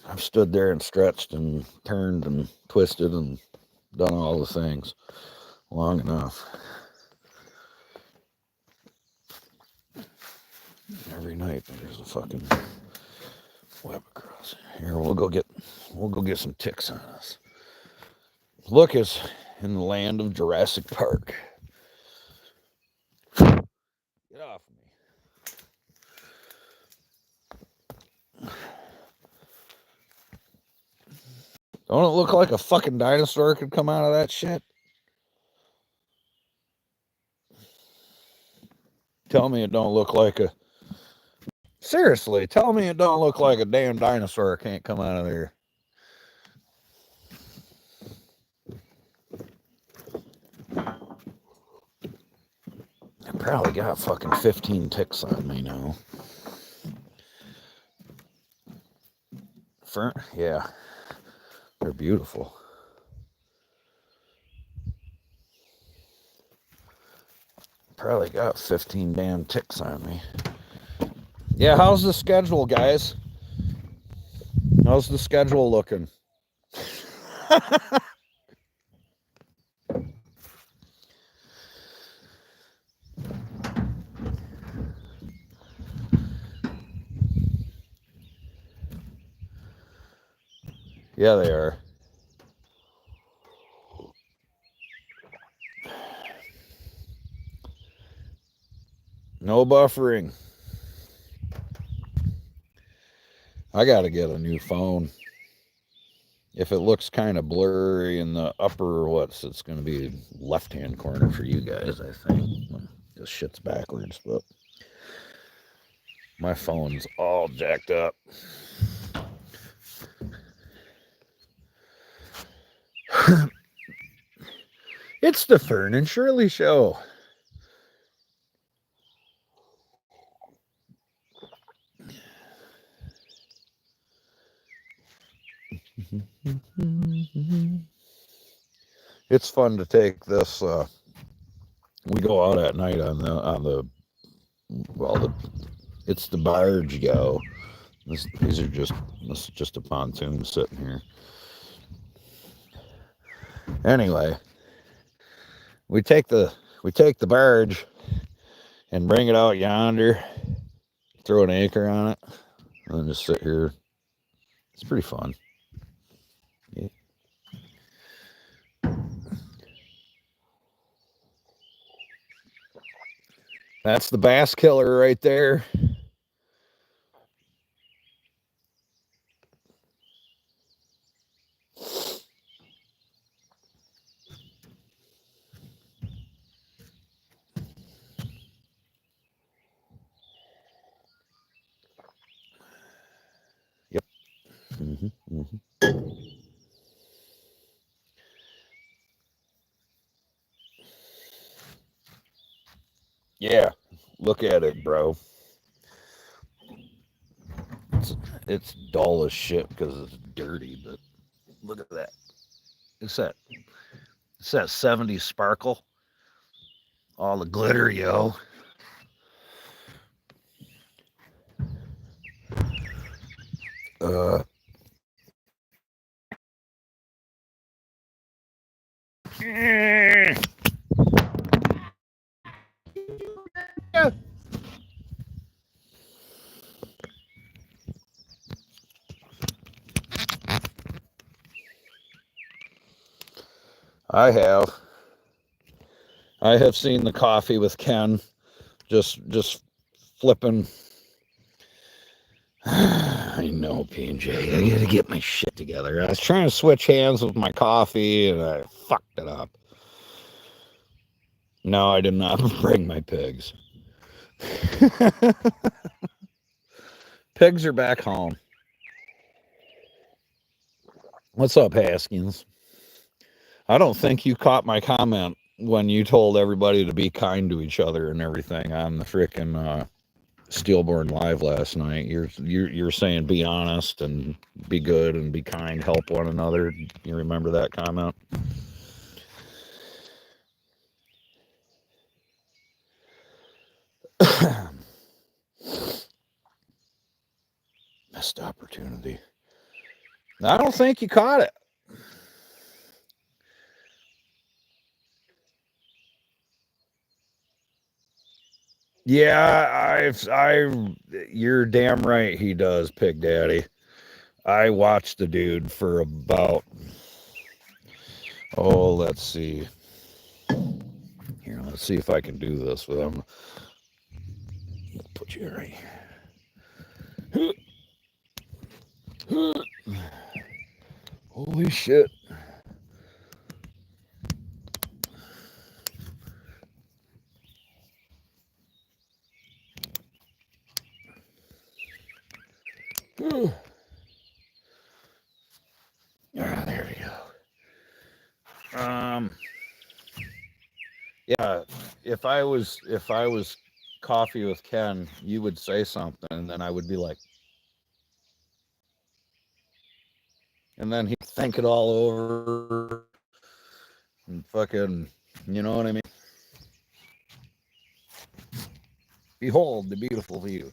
I've stood there and stretched and turned and twisted and done all the things long enough. Every night there's a fucking web across here. We'll go get some ticks on us. Look, it's in the land of Jurassic Park. Get off of me. Don't it look like a fucking dinosaur could come out of that shit? Tell me it don't look like a... Seriously, tell me it don't look like a damn dinosaur can't come out of there. I probably got fucking 15 ticks on me now. Yeah. They're beautiful. Probably got 15 damn ticks on me. Yeah, how's the schedule, guys? How's the schedule looking? Yeah, they are. No buffering. I gotta get a new phone. If it looks kind of blurry in the upper, it's going to be left-hand corner for you guys, I think. This shit's backwards, but my phone's all jacked up. It's the Fern and Shirley Show. It's fun to take this. We go out at night it's the barge go. This is just a pontoon sitting here. Anyway, we take the barge and bring it out yonder, throw an anchor on it, and then just sit here. It's pretty fun. Yeah. That's the bass killer right there. Yep. Yeah. Look at it, bro. It's dull as shit because it's dirty, but look at that. It's that 70s sparkle. All the glitter, yo. I have. I have seen the Coffee with Ken just flipping. I know, PJ. I gotta get my shit together. I was trying to switch hands with my coffee and I fucked it up. No, I did not bring my pigs. Pigs are back home. What's up, Haskins? I don't think you caught my comment when you told everybody to be kind to each other and everything on the frickin' Steelborn Live last night. You're saying be honest and be good and be kind, help one another. You remember that comment? Missed opportunity. I don't think you caught it. Yeah, you're damn right he does, Pig Daddy. I watched the dude for about, let's see. Here, let's see if I can do this with him. Put you right here. Holy shit. There we go. Yeah, if I was Coffee with Ken, you would say something and then I would be like, and then he'd think it all over and fucking, you know what I mean? Behold the beautiful view.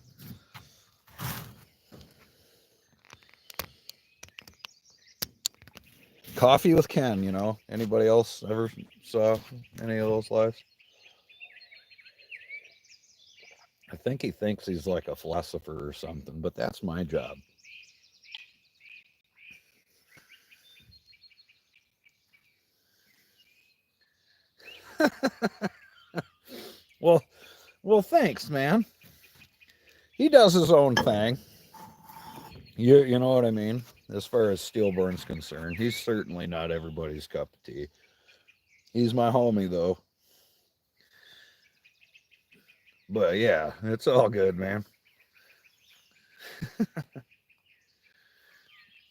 Coffee with Ken, Anybody else ever saw any of those lives? I think he thinks he's like a philosopher or something, but that's my job. Well, thanks, man. He does his own thing. You know what I mean? As far as Steelborn's concerned, he's certainly not everybody's cup of tea. He's my homie, though. But yeah, it's all good, man.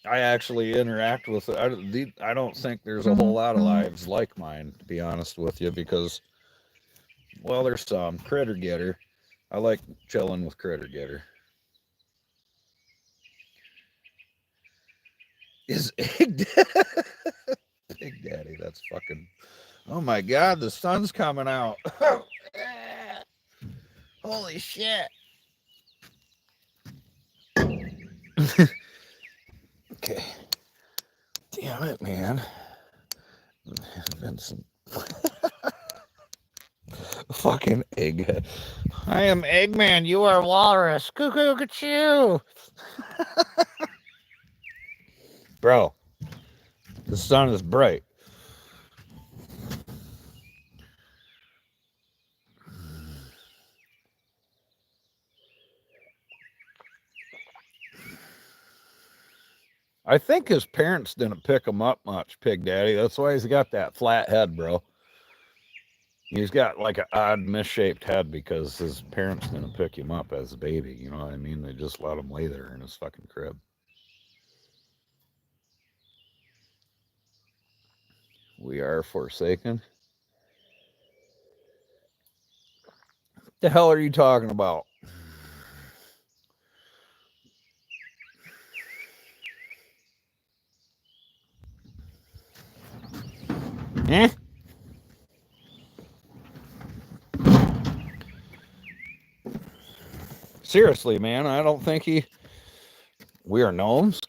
I actually interact with it. I don't think there's a whole lot of lives like mine, to be honest with you, because, well, there's some. Critter Getter. I like chilling with Critter Getter. Is Egg Big Daddy? That's fucking. Oh my God, the sun's coming out. Holy shit. Okay. Damn it, man. Vincent. Fucking Egghead. I am Eggman. You are Walrus. Cuckoo, you. Bro, the sun is bright. I think his parents didn't pick him up much, Pig Daddy. That's why he's got that flat head, bro. He's got like an odd misshaped head because his parents didn't pick him up as a baby. You know what I mean? They just let him lay there in his fucking crib. We are forsaken. What the hell are you talking about? Eh? Seriously, man, I don't think we are gnomes.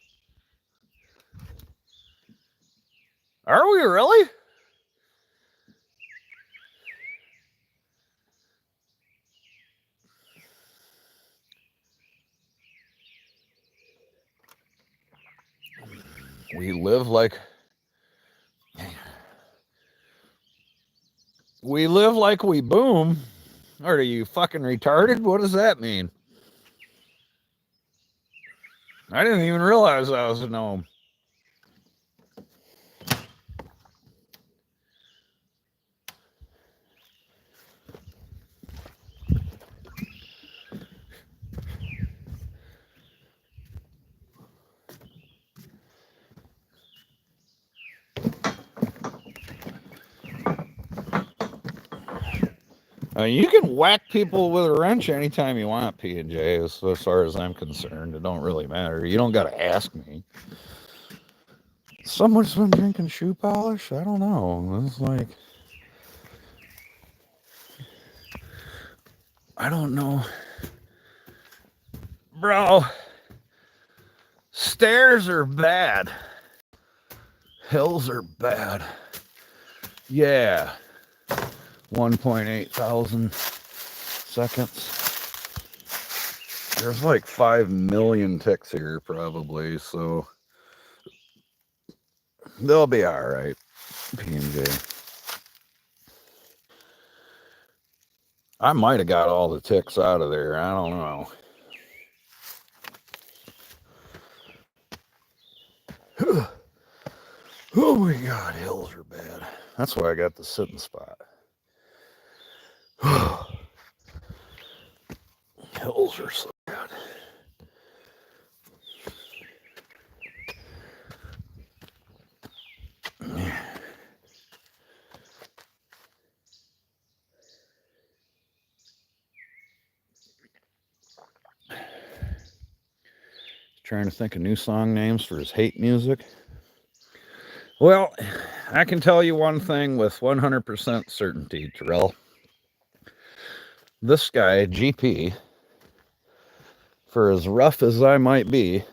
Are we really? We live like We live like we boom. Are you fucking retarded? What does that mean? I didn't even realize I was a gnome. You can whack people with a wrench anytime you want, P&J, as far as I'm concerned. It don't really matter. You don't got to ask me. Someone's been drinking shoe polish? I don't know. It's like, I don't know. Bro, stairs are bad. Hills are bad. Yeah. 1.8 thousand seconds. There's like 5 million ticks here probably, so they'll be all right. P&J. I might have got all the ticks out of there. I don't know. Oh my God, hills are bad. That's why I got the sitting spot. Hills are so bad. Trying to think of new song names for his hate music. Well, I can tell you one thing with 100% certainty, Terrell. This guy, GP, for as rough as I might be,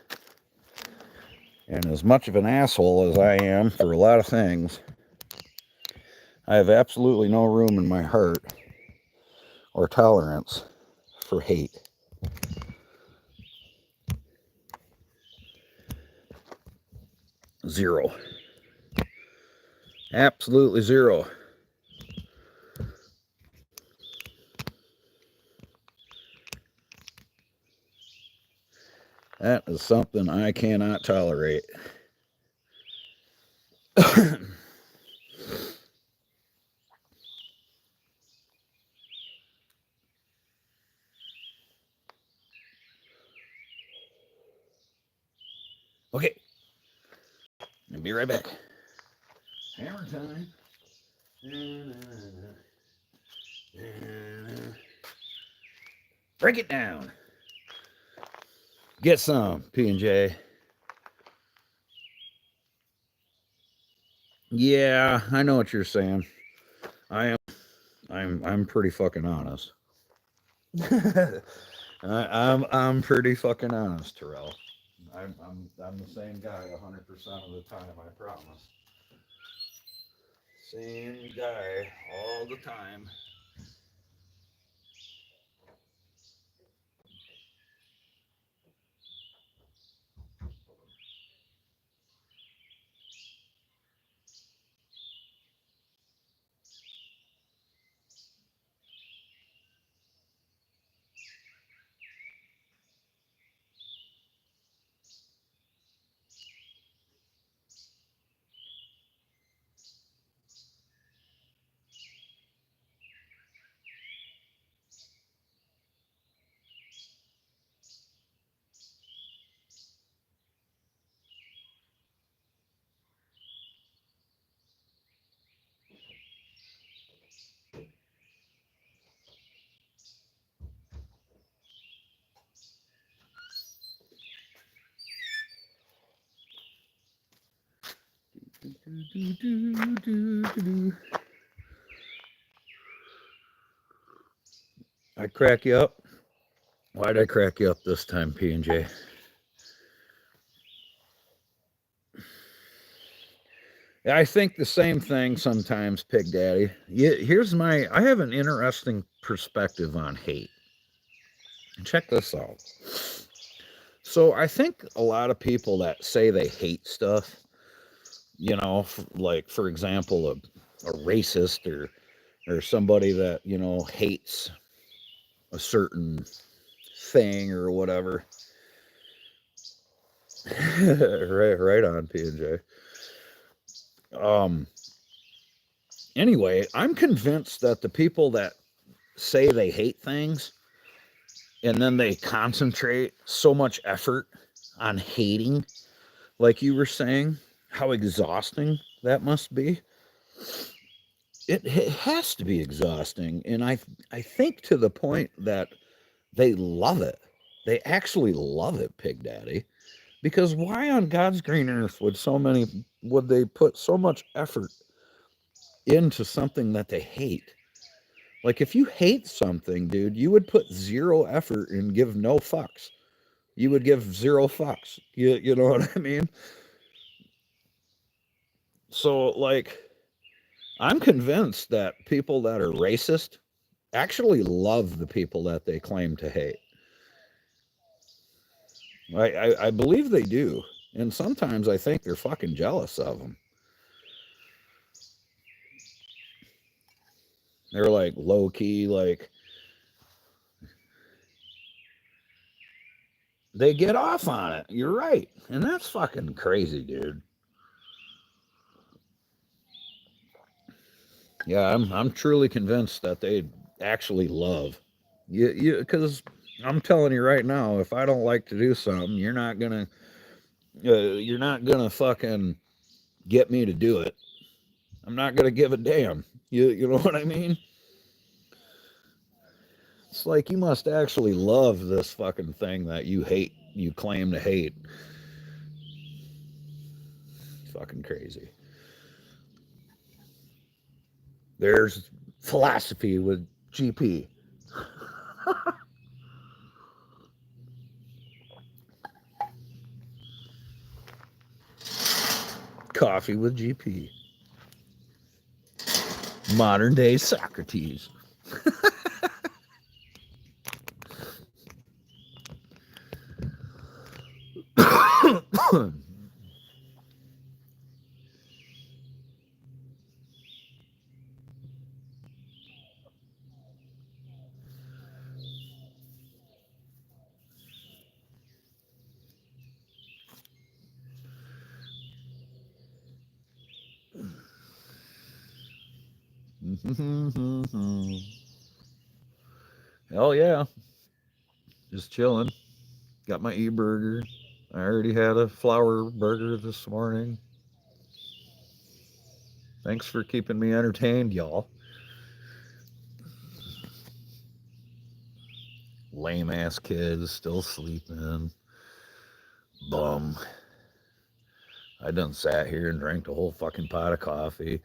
and as much of an asshole as I am for a lot of things, I have absolutely no room in my heart or tolerance for hate. Zero. Absolutely zero. That is something I cannot tolerate. Okay. I'll be right back. Hammer time. Break it down. Get some, P&J. Yeah, I know what you're saying. I'm pretty fucking honest. I'm pretty fucking honest, Terrell. I'm the same guy 100% of the time, I promise. Same guy all the time. I crack you up. Why'd I crack you up this time, P&J? I think the same thing sometimes, Pig Daddy. I have an interesting perspective on hate. Check this out. So I think a lot of people that say they hate stuff, like, for example, a racist or or somebody that, hates a certain thing or whatever. right on, P&J. Um, anyway, I'm convinced that the people that say they hate things and then they concentrate so much effort on hating, like you were saying, how exhausting that must be. It has to be exhausting, and I think to the point that they love it. They actually love it, Pig Daddy. Because why on God's green earth would they put so much effort into something that they hate? Like if you hate something, dude, you would put zero effort and give no fucks. You would give zero fucks. You know what I mean? So like I'm convinced that people that are racist actually love the people that they claim to hate. I believe they do. And sometimes I think they're fucking jealous of them. They're like low key, like they get off on it. You're right. And that's fucking crazy, dude. Yeah, I'm truly convinced that they actually love. Because I'm telling you right now, if I don't like to do something, you're not gonna fucking get me to do it. I'm not gonna give a damn. You know what I mean? It's like you must actually love this fucking thing that you hate, you claim to hate. Fucking crazy. There's philosophy with GP. Coffee with GP. Modern day Socrates. Hell yeah. Just chilling. Got my e-burger. I already had a flour burger this morning. Thanks for keeping me entertained, y'all. Lame ass kids still sleeping. Bum. I done sat here and drank the whole fucking pot of coffee.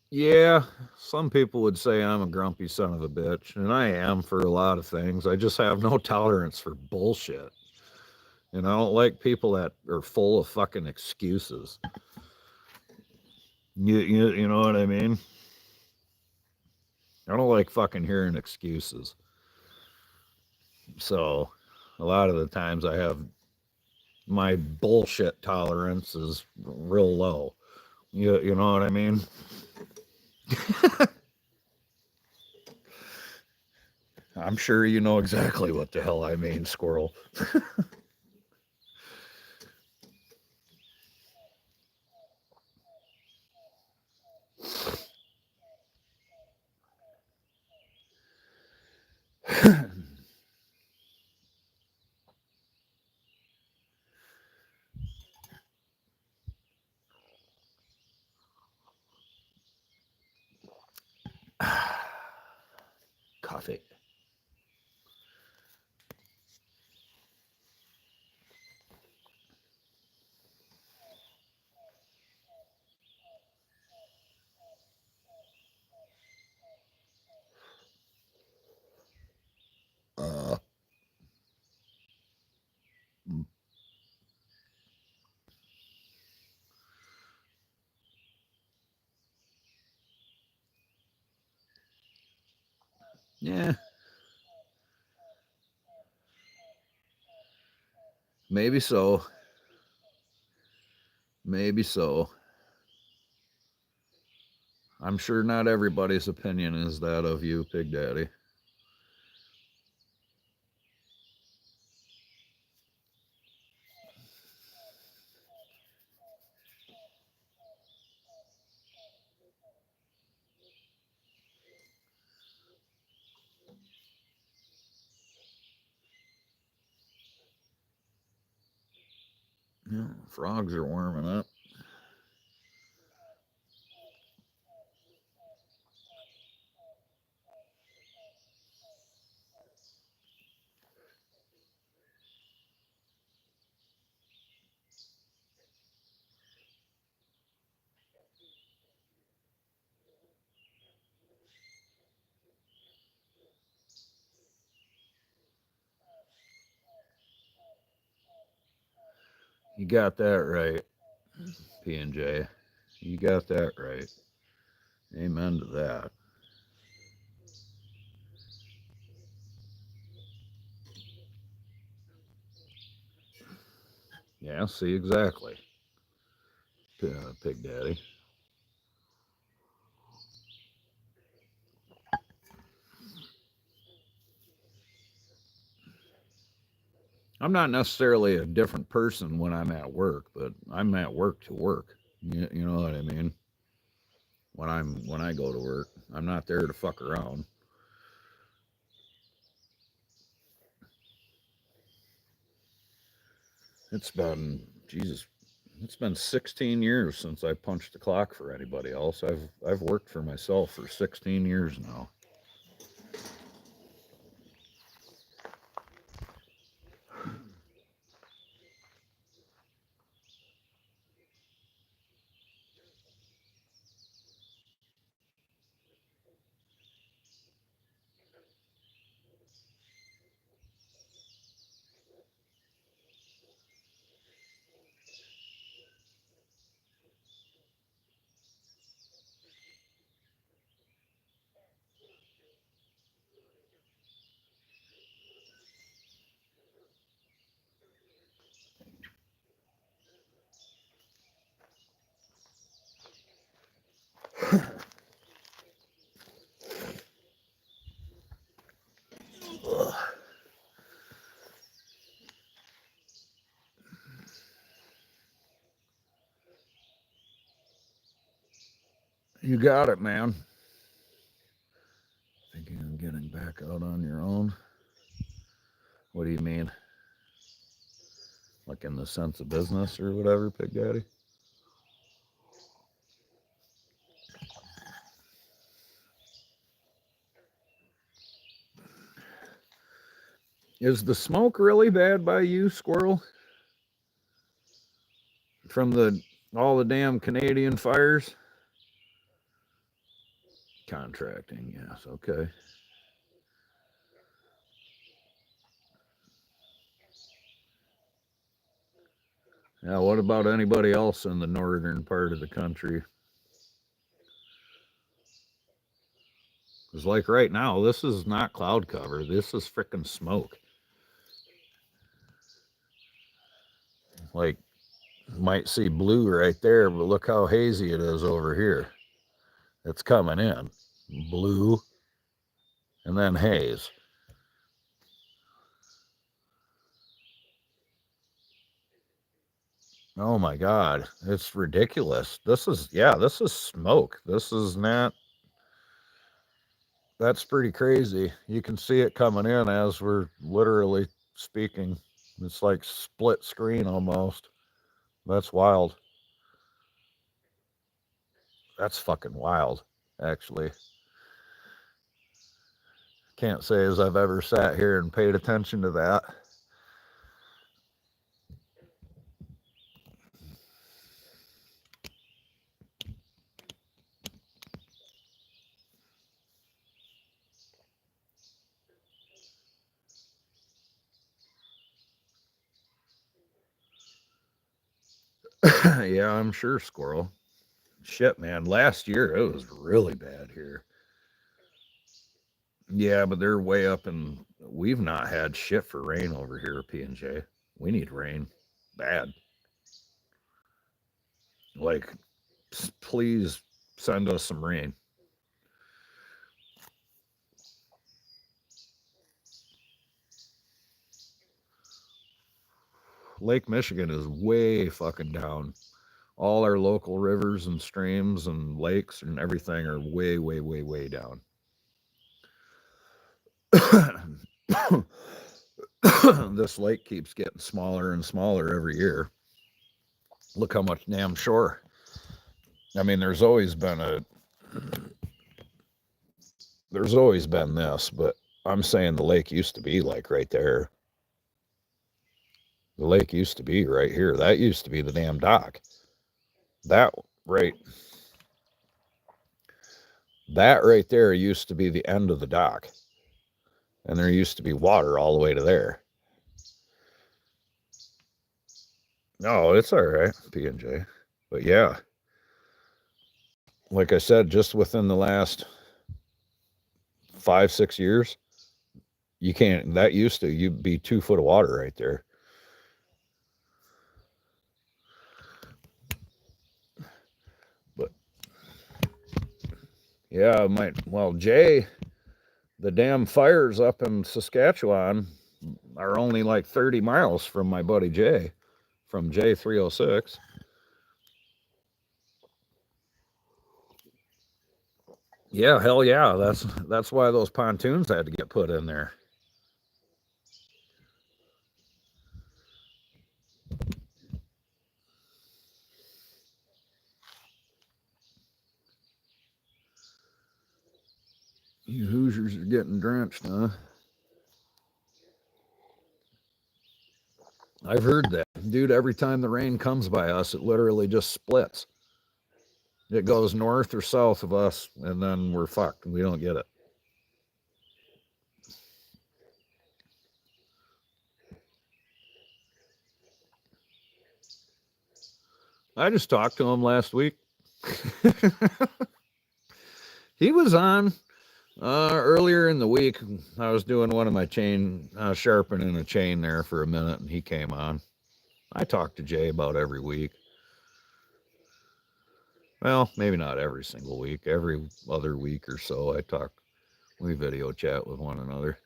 Yeah, some people would say I'm a grumpy son of a bitch, and I am for a lot of things. I just have no tolerance for bullshit. And I don't like people that are full of fucking excuses. You know what I mean? I don't like fucking hearing excuses. So a lot of the times I have my bullshit tolerance is real low. You know what I mean? I'm sure you know exactly what the hell I mean, squirrel. Coffee. Yeah, maybe so. Maybe so. I'm sure not everybody's opinion is that of you, Pig Daddy. Yeah, frogs are warming up. You got that right, P&J. You got that right. Amen to that. Yeah, see, exactly, Pig Daddy. I'm not necessarily a different person when I'm at work, but I'm at work to work. You know what I mean? When I go to work, I'm not there to fuck around. It's been Jesus. It's been 16 years since I punched the clock for anybody else. I've worked for myself for 16 years now. Ugh. You got it, man. Thinking of getting back out on your own? What do you mean? Like in the sense of business or whatever, Pig Daddy? Is the smoke really bad by you, Squirrel? From the all the damn Canadian fires? Contracting, yes, okay. Yeah, what about anybody else in the northern part of the country? Because, like right now, this is not cloud cover. This is freaking smoke. Like, might see blue right there, but look how hazy it is over here. It's coming in. Blue and then haze. Oh my God. It's ridiculous. This is smoke. This is not, that's pretty crazy. You can see it coming in as we're literally speaking. It's like split screen almost. That's wild. That's fucking wild, actually. Can't say as I've ever sat here and paid attention to that. Yeah, I'm sure, Squirrel. Shit, man. Last year it was really bad here. Yeah, but they're way up, and we've not had shit for rain over here at P&J. We need rain bad. Like, please send us some rain. Lake Michigan is way fucking down. All our local rivers and streams and lakes and everything are way, way, way, way down. This lake keeps getting smaller and smaller every year. Look how much damn shore. I mean, there's always been this, but I'm saying the lake used to be like right there. The lake used to be right here. That used to be the damn dock. That right that right there used to be the end of the dock. And there used to be water all the way to there. No, it's all right, P&J. But yeah, like I said, just within the last 5, 6 years, you can't. That used to you'd be 2 foot of water right there. But yeah, well, Jay, the damn fires up in Saskatchewan are only like 30 miles from my buddy Jay, from J306. Yeah, hell yeah. That's why those pontoons had to get put in there. You Hoosiers are getting drenched, huh? I've heard that. Dude, every time the rain comes by us, it literally just splits. It goes north or south of us, and then we're fucked. We don't get it. I just talked to him last week. He was on earlier in the week. I was doing one of my chain, sharpening a chain there for a minute, and he came on. I talk to Jay about every week. Well, maybe not every single week. Every other week or so, we video chat with one another.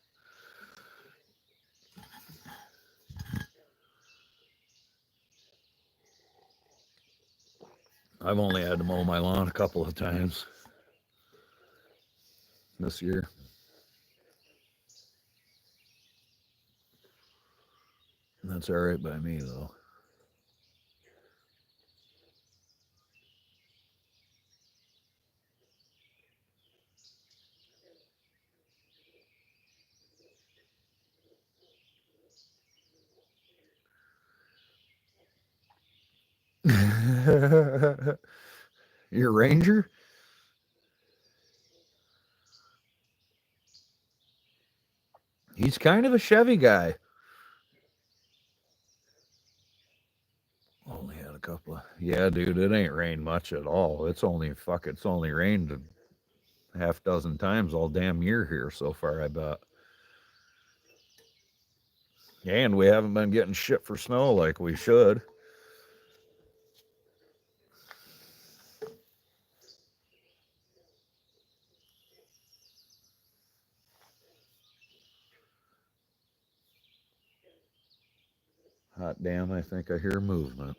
I've only had to mow my lawn a couple of times this year. That's all right by me, though. Your Ranger? He's kind of a Chevy guy. Only had a couple of. Yeah, dude, it ain't rained much at all. It's only rained a half dozen times all damn year here so far, I bet. And we haven't been getting shit for snow like we should. Hot damn, I think I hear movement.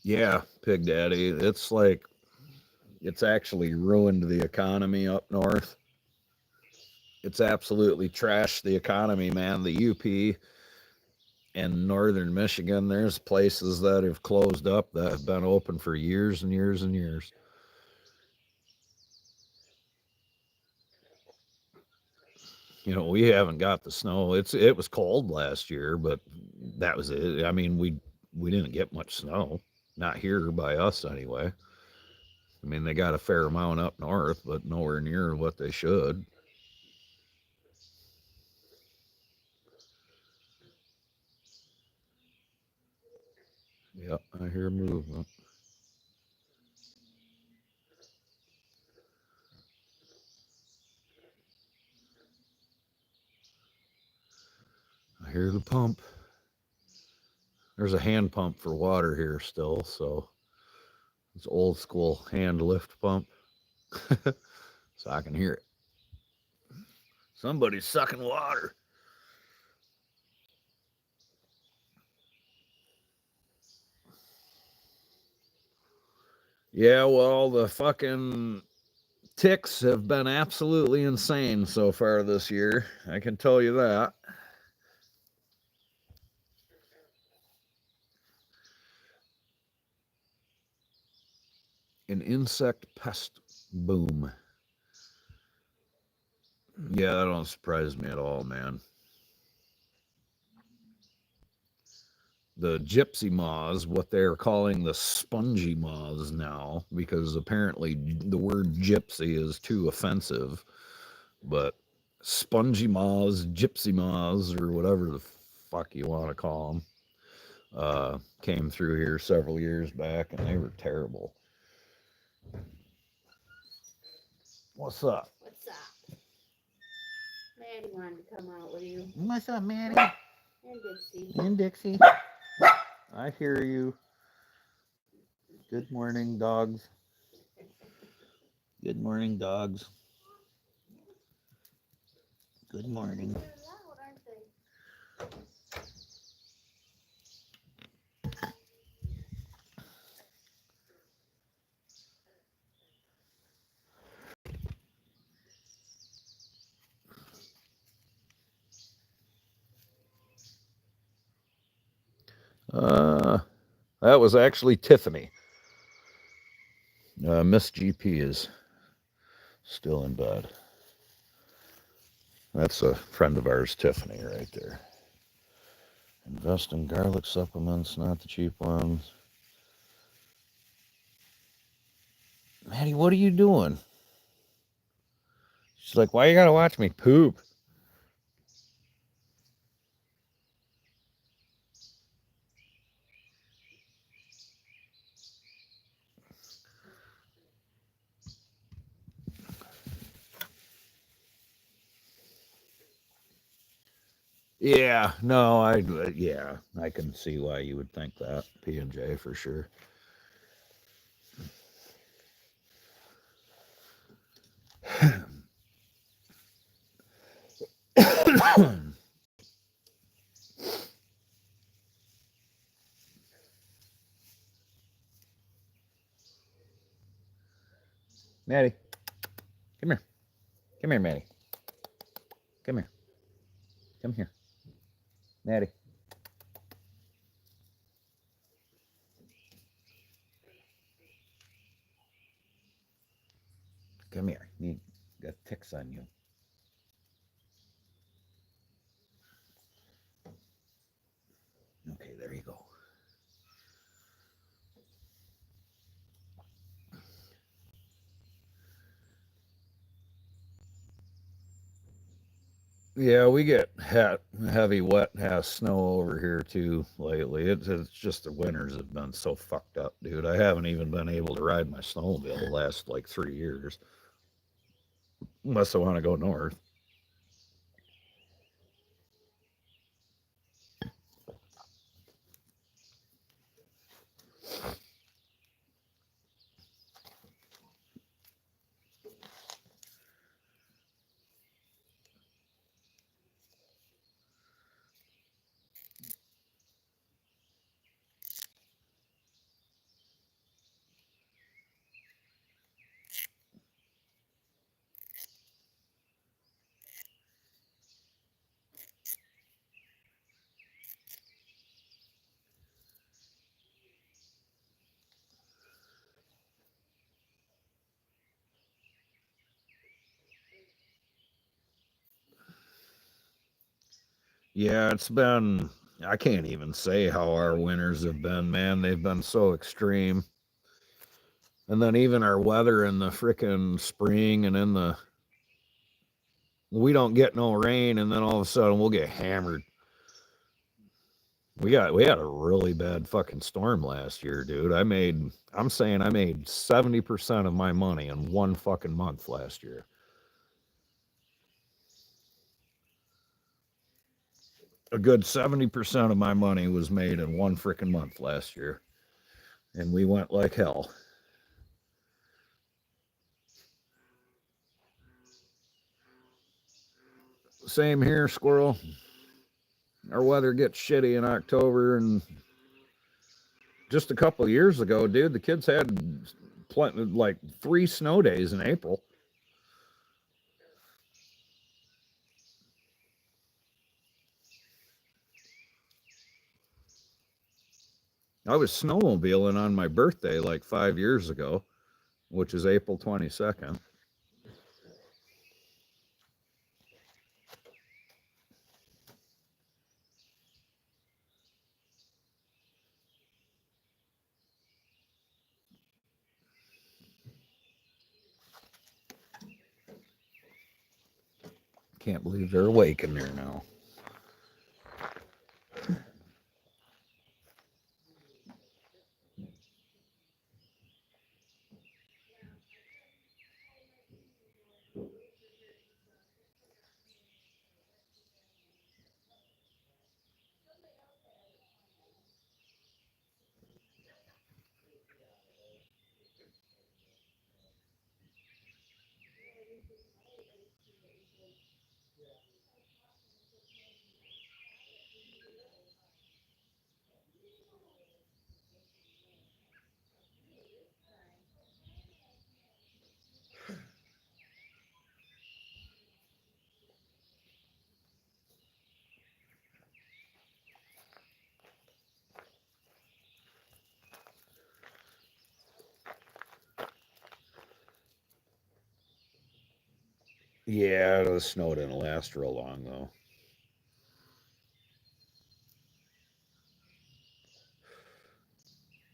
Yeah, Pig Daddy. It's actually ruined the economy up north. It's absolutely trashed the economy, man. The UP and northern Michigan, there's places that have closed up that have been open for years and years and years. We haven't got the snow. It was cold last year, but that was it. I mean, we didn't get much snow, not here by us anyway. I mean, they got a fair amount up north, but nowhere near what they should. Yep, I hear movement. I hear the pump. There's a hand pump for water here still, so it's old school hand lift pump. So I can hear it. Somebody's sucking water. Yeah, well, the fucking ticks have been absolutely insane so far this year. I can tell you that. An insect pest boom. Yeah, that don't surprise me at all, man. The gypsy moths, what they're calling the spongy moths now, because apparently the word gypsy is too offensive. But spongy moths, gypsy moths, or whatever the fuck you want to call them, came through here several years back, and they were terrible. What's up? What's up? Maddie wanted to come out with you. What's up, Maddie? And Dixie. And Dixie. I hear you. Good morning, dogs. Good morning, dogs. Good morning. They're loud, aren't they? That was actually Tiffany. Miss GP is still in bed. That's a friend of ours, Tiffany, right there. Invest in garlic supplements, not the cheap ones. Maddie, what are you doing? She's like, why you gotta watch me poop? Yeah, no, yeah, I can see why you would think that. P&J for sure. Maddie, come here. Come here, Maddie. Come here. Come here. Maddie. Come here. You got ticks on you. Okay, there you go. Yeah, we get heavy, wet, snow over here too lately. It's just the winters have been so fucked up, dude. I haven't even been able to ride my snowmobile the last like 3 years, unless I want to go north. Yeah, it's been, I can't even say how our winters have been, man. They've been so extreme. And then even our weather in the frickin' spring and in the, we don't get no rain and then all of a sudden we'll get hammered. We had a really bad fucking storm last year, dude. I'm saying I made 70% of my money in one fucking month last year. A good 70% of my money was made in one freaking month last year. And we went like hell. Same here, squirrel. Our weather gets shitty in October, and just a couple of years ago, dude, the kids had like 3 snow days in April. I was snowmobiling on my birthday like 5 years ago, which is April 22nd. Can't believe they're awake in there now. Yeah, the snow didn't last real long though.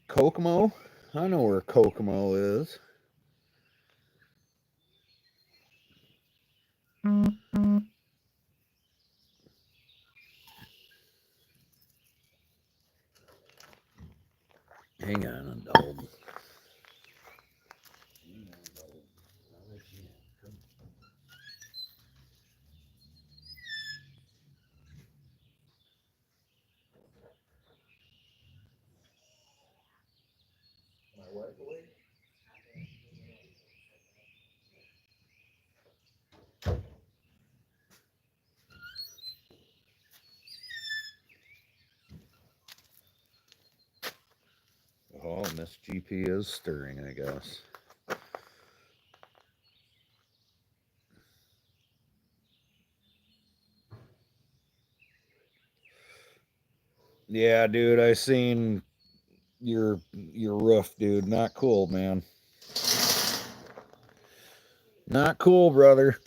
Kokomo? I know where Kokomo is. Hang on, dog. Oh, Miss GP is stirring, I guess. Yeah, dude, I seen your roof, dude. Not cool, man. Not cool, brother.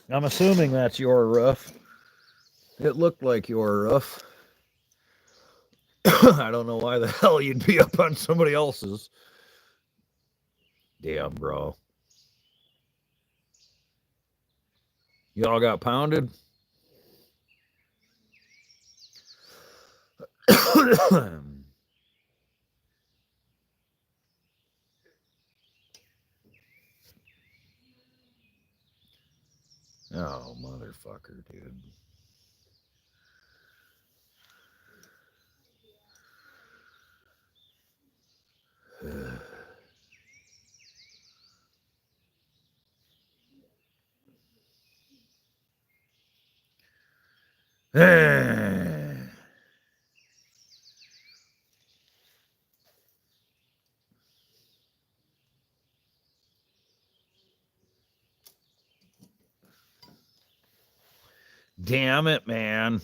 I'm assuming that's your roof. It looked like your roof. I don't know why the hell you'd be up on somebody else's. Damn, bro. Y'all got pounded? Oh, motherfucker, dude. Damn it, man.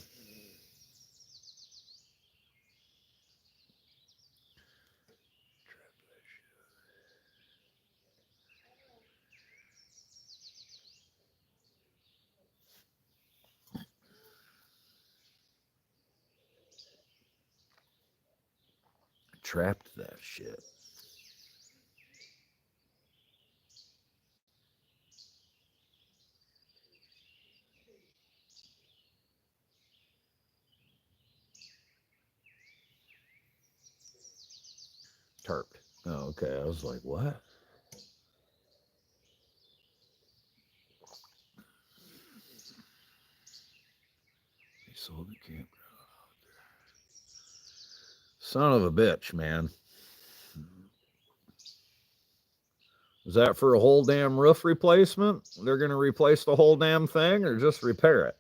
trapped that shit. Tarped. Oh, okay. I was like, what? They sold the campground out there. Son of a bitch, man. Is that for a whole damn roof replacement? They're going to replace the whole damn thing or just repair it?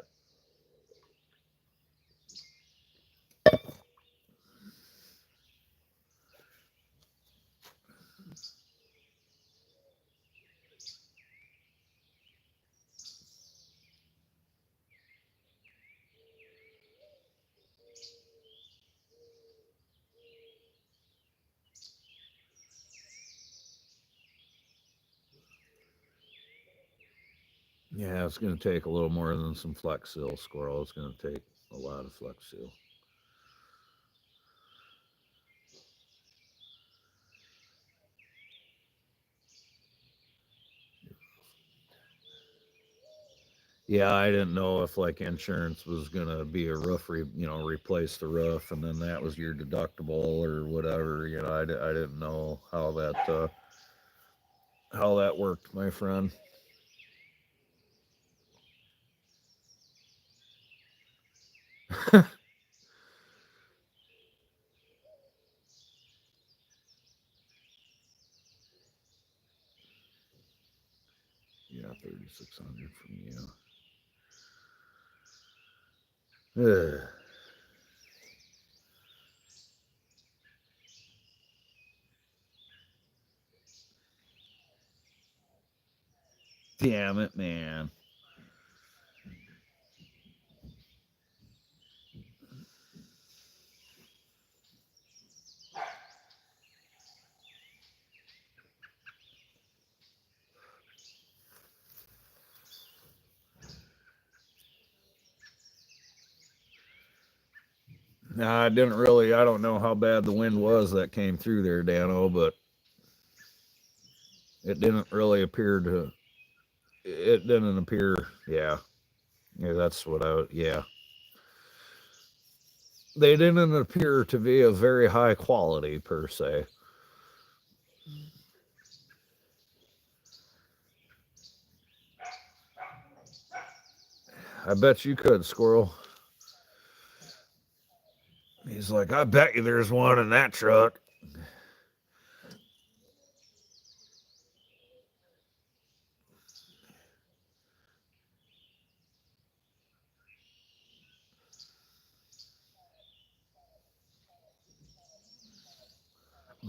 Yeah, it's going to take a little more than some Flex Seal, Squirrel. It's going to take a lot of Flex Seal. Yeah, I didn't know if like insurance was gonna be a roof, replace the roof, and then that was your deductible or whatever. I didn't know how that worked, my friend. Yeah, 3,600 from you. Ugh. Damn it, man. Nah, I didn't really. I don't know how bad the wind was that came through there, Dano, but it didn't really appear to. It didn't appear. Yeah, yeah, that's what I. Yeah, they didn't appear to be of very high quality per se. I bet you could, Squirrel. He's like, I bet you there's one in that truck.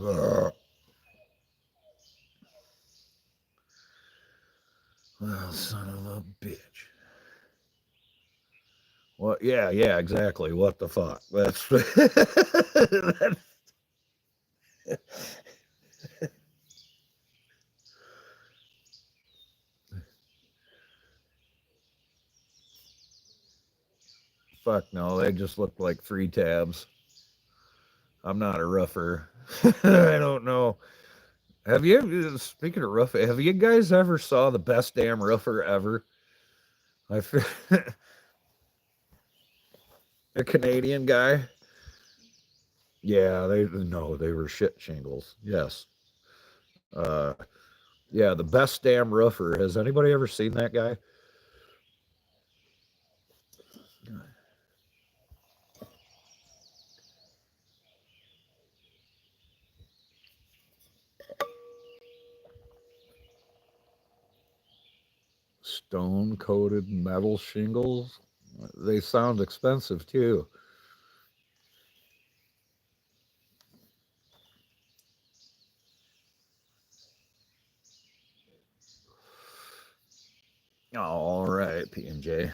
Ugh. Well, son of a bitch. What? Yeah, yeah, exactly. What the fuck? That's, that's fuck no. They just look like three tabs. I'm not a rougher. I don't know. Have you? Speaking of rough, have you guys ever saw the best damn rougher ever? I feel, a Canadian guy. Yeah, they were shit shingles. Yes. Uh, yeah, the best damn roofer. Has anybody ever seen that guy? Stone coated metal shingles. They sound expensive too. All right, P&J.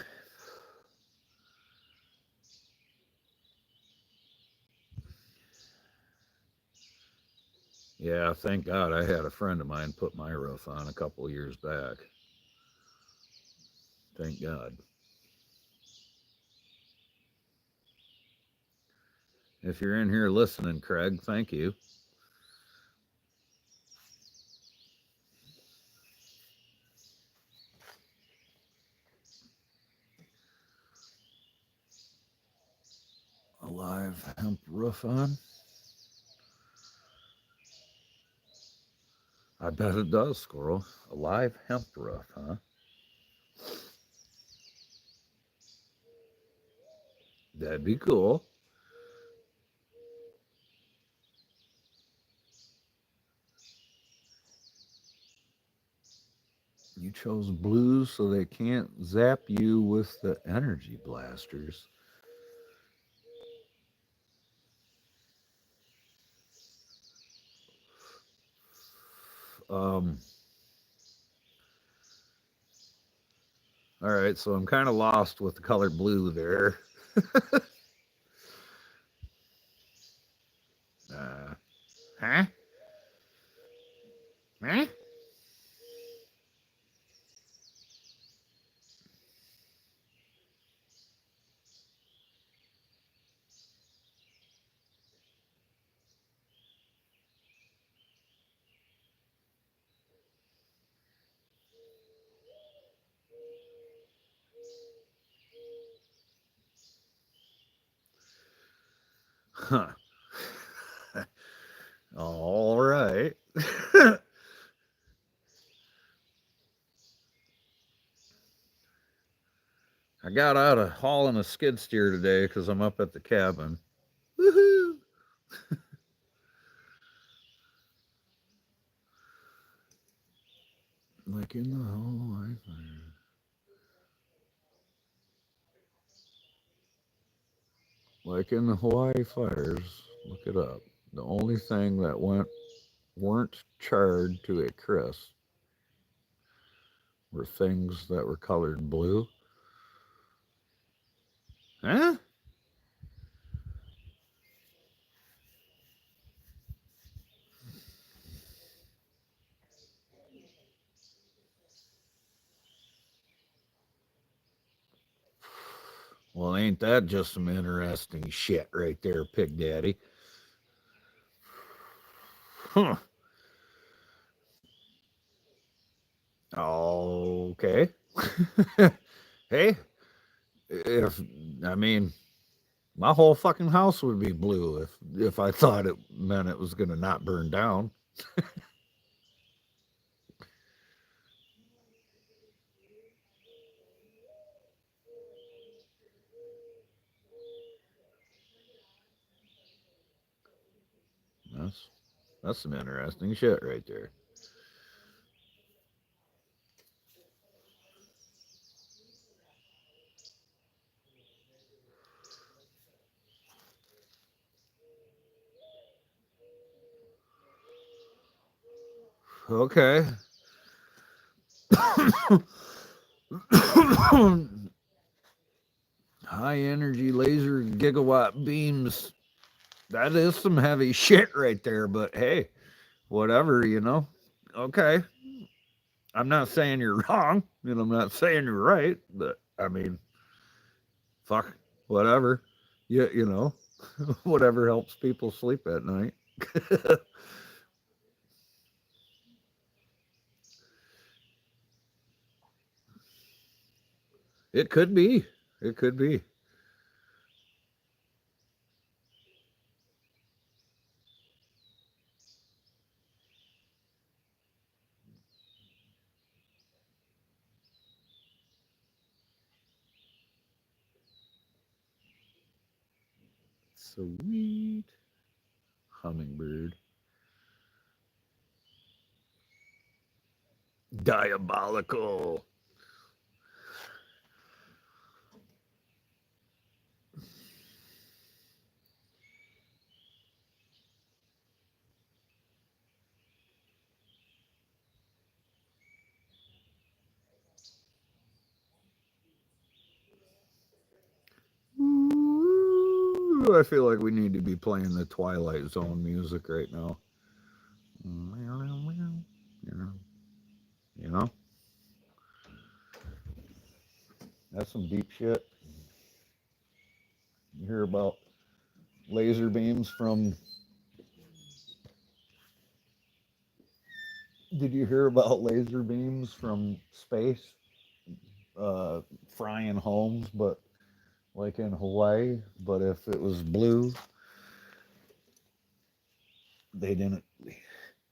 Yeah, thank God I had a friend of mine put my roof on a couple of years back. Thank God. If you're in here listening, Craig, thank you. A live hemp roof on? I bet it does, Squirrel. A live hemp roof, huh? That'd be cool. You chose blues so they can't zap you with the energy blasters. Um, all right, so I'm kind of lost with the color blue there. Huh? Huh? Huh. All right. I got out of hauling a skid steer today because I'm up at the cabin. Woohoo! Like in the Hawaii fires. Like in the Hawaii fires. Look it up. The only thing that weren't charred to a crisp were things that were colored blue. Huh? Well, ain't that just some interesting shit right there, Pig Daddy? Huh. Okay. Hey, if I mean, my whole fucking house would be blue if I thought it meant it was gonna not burn down. That's that's some interesting shit right there. Okay. High energy laser gigawatt beams. That is some heavy shit right there, but hey, whatever, you know. Okay. I'm not saying you're wrong, and I'm not saying you're right, but I mean, fuck, whatever. You know, whatever helps people sleep at night. It could be. It could be. Sweet hummingbird. Diabolical. Ooh, I feel like we need to be playing the Twilight Zone music right now. You know, that's some deep shit. You hear about laser beams from... Did you hear about laser beams from space frying homes, but like in Hawaii? But if it was blue, they didn't.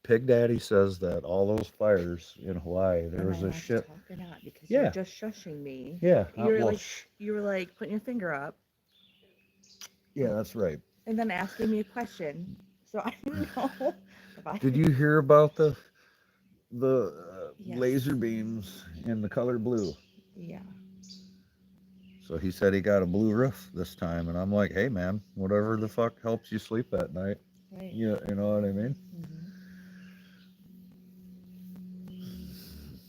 Pig Daddy says that all those fires in Hawaii, there was a shit. Talk or not? Because Yeah. you're just shushing me. Yeah, You were well, like you were like putting your finger up yeah, that's right. and then asking me a question. So I didn't know if I Did you hear about the Yes. laser beams in the color blue? Yeah. So he said he got a blue roof this time, and I'm like, hey man, whatever the fuck helps you sleep at night. Right. You know what I mean?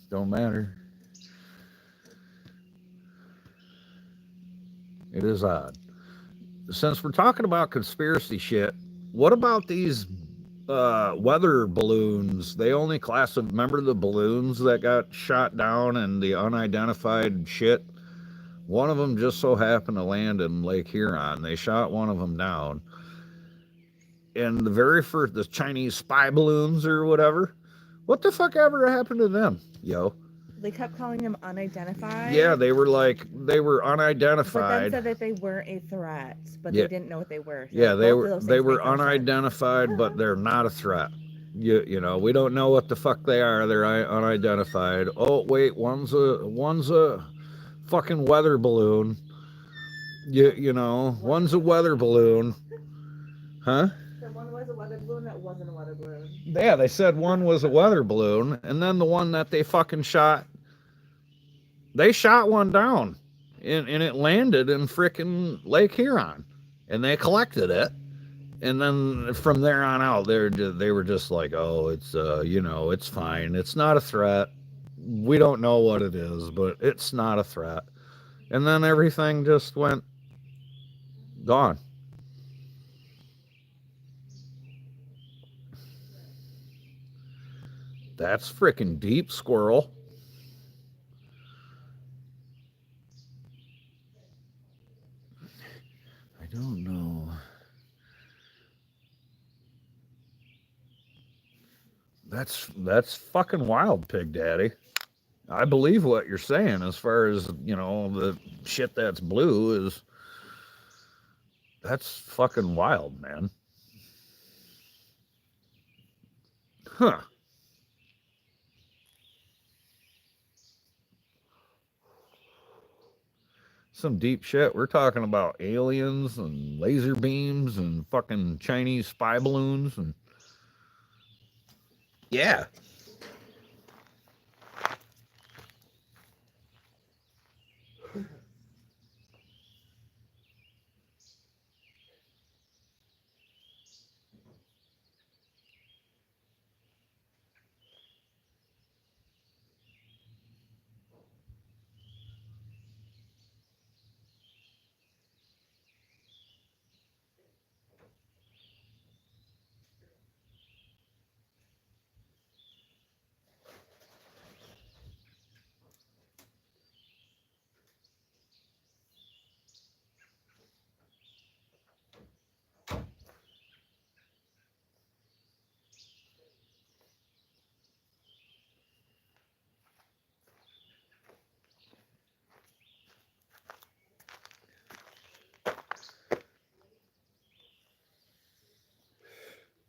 Don't matter. It is odd. Since we're talking about conspiracy shit, what about these weather balloons? They only remember the balloons that got shot down and the unidentified shit? One of them just so happened to land in Lake Huron. They shot one of them down. And the very first, the Chinese spy balloons or whatever, what the fuck ever happened to them, yo? They kept calling them unidentified. Yeah, they were unidentified. But then said that they weren't a threat, but Yeah. they didn't know what they were. So Yeah, they both of those were things make no sense. unidentified, but they're not a threat. You know, we don't know what the fuck they are. They're unidentified. Oh wait, one's a fucking weather balloon. You know, one's a weather balloon. Huh? So one was a weather balloon that wasn't a weather balloon. Yeah, they said one was a weather balloon, and then the one that they fucking shot, they shot one down, and it landed in frickin' Lake Huron, and they collected it, and then from there on out, they were just like, oh, it's you know, it's fine, it's not a threat, we don't know what it is, but it's not a threat, and then everything just went gone. That's frickin' deep, squirrel. I don't know. That's fucking wild, Pig Daddy. I believe what you're saying as far as, you know, the shit that's blue is... That's fucking wild, man. Huh. Some deep shit. We're talking about aliens and laser beams and fucking Chinese spy balloons and... Yeah.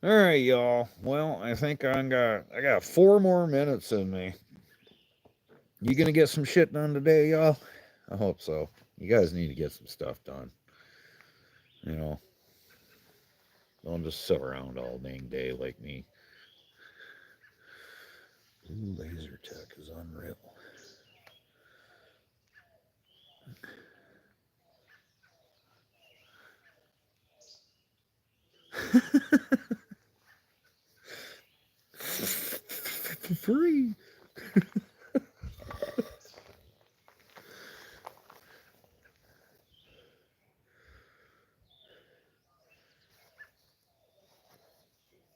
All right, y'all. Well, I think I got 4 more minutes in me. You gonna get some shit done today, y'all? I hope so. You guys need to get some stuff done. You know, don't just sit around all dang day like me. Blue laser tech is unreal. Free.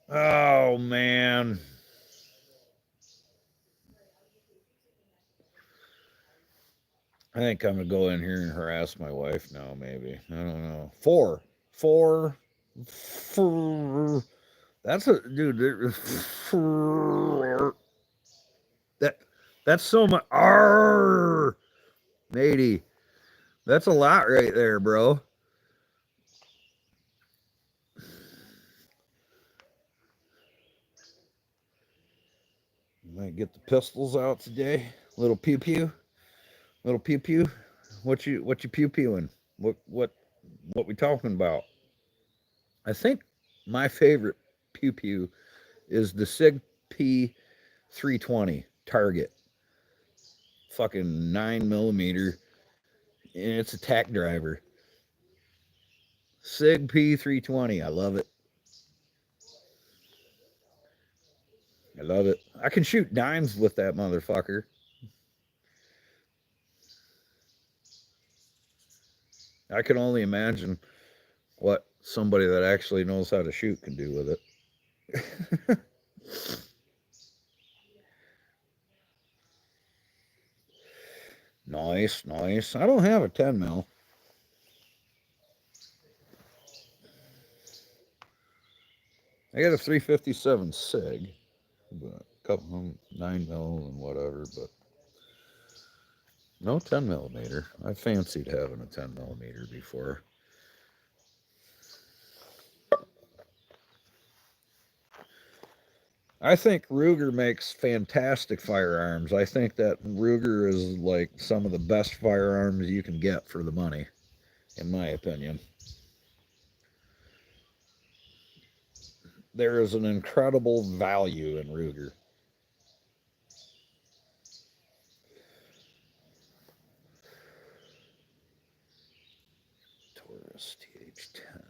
Oh man. I think I'm gonna go in here and harass my wife now, maybe. I don't know. Four That's a dude. That that's so much. Arr, matey. That's a lot right there, bro. Might get the pistols out today. Little pew pew. Little pew pew. What you pew pewing? What we talking about? I think my favorite pew pew is the Sig P 320 Target. Fucking 9 millimeter, and it's a tack driver. Sig P 320. I love it. I love it. I can shoot dimes with that motherfucker. I can only imagine what somebody that actually knows how to shoot can do with it. Nice, nice. I don't have a 10 mil. I got a 357 Sig, but a couple 9 mil and whatever, but no 10 millimeter. I fancied having a 10 millimeter before. I think Ruger makes fantastic firearms. I think that Ruger is like some of the best firearms you can get for the money, in my opinion. There is an incredible value in Ruger. Taurus TH10.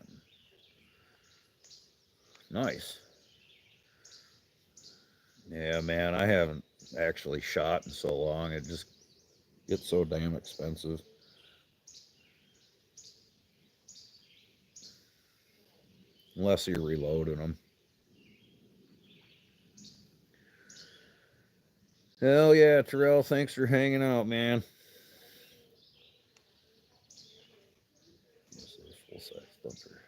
Nice. Yeah, man, I haven't actually shot in so long. It just gets so damn expensive. Unless you're reloading them. Hell yeah, Terrell, thanks for hanging out, man. This is full-size bumper.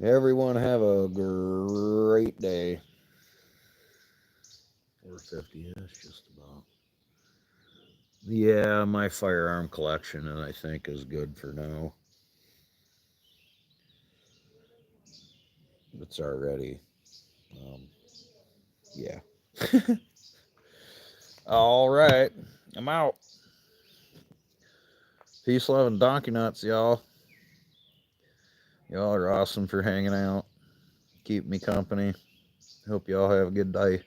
Everyone have a great day. 450-ish, just about. Yeah, my firearm collection, and I think is good for now. It's already, yeah. All right, I'm out. Peace, love, and donkey nuts, y'all. Y'all are awesome for hanging out. Keep me company. Hope y'all have a good day.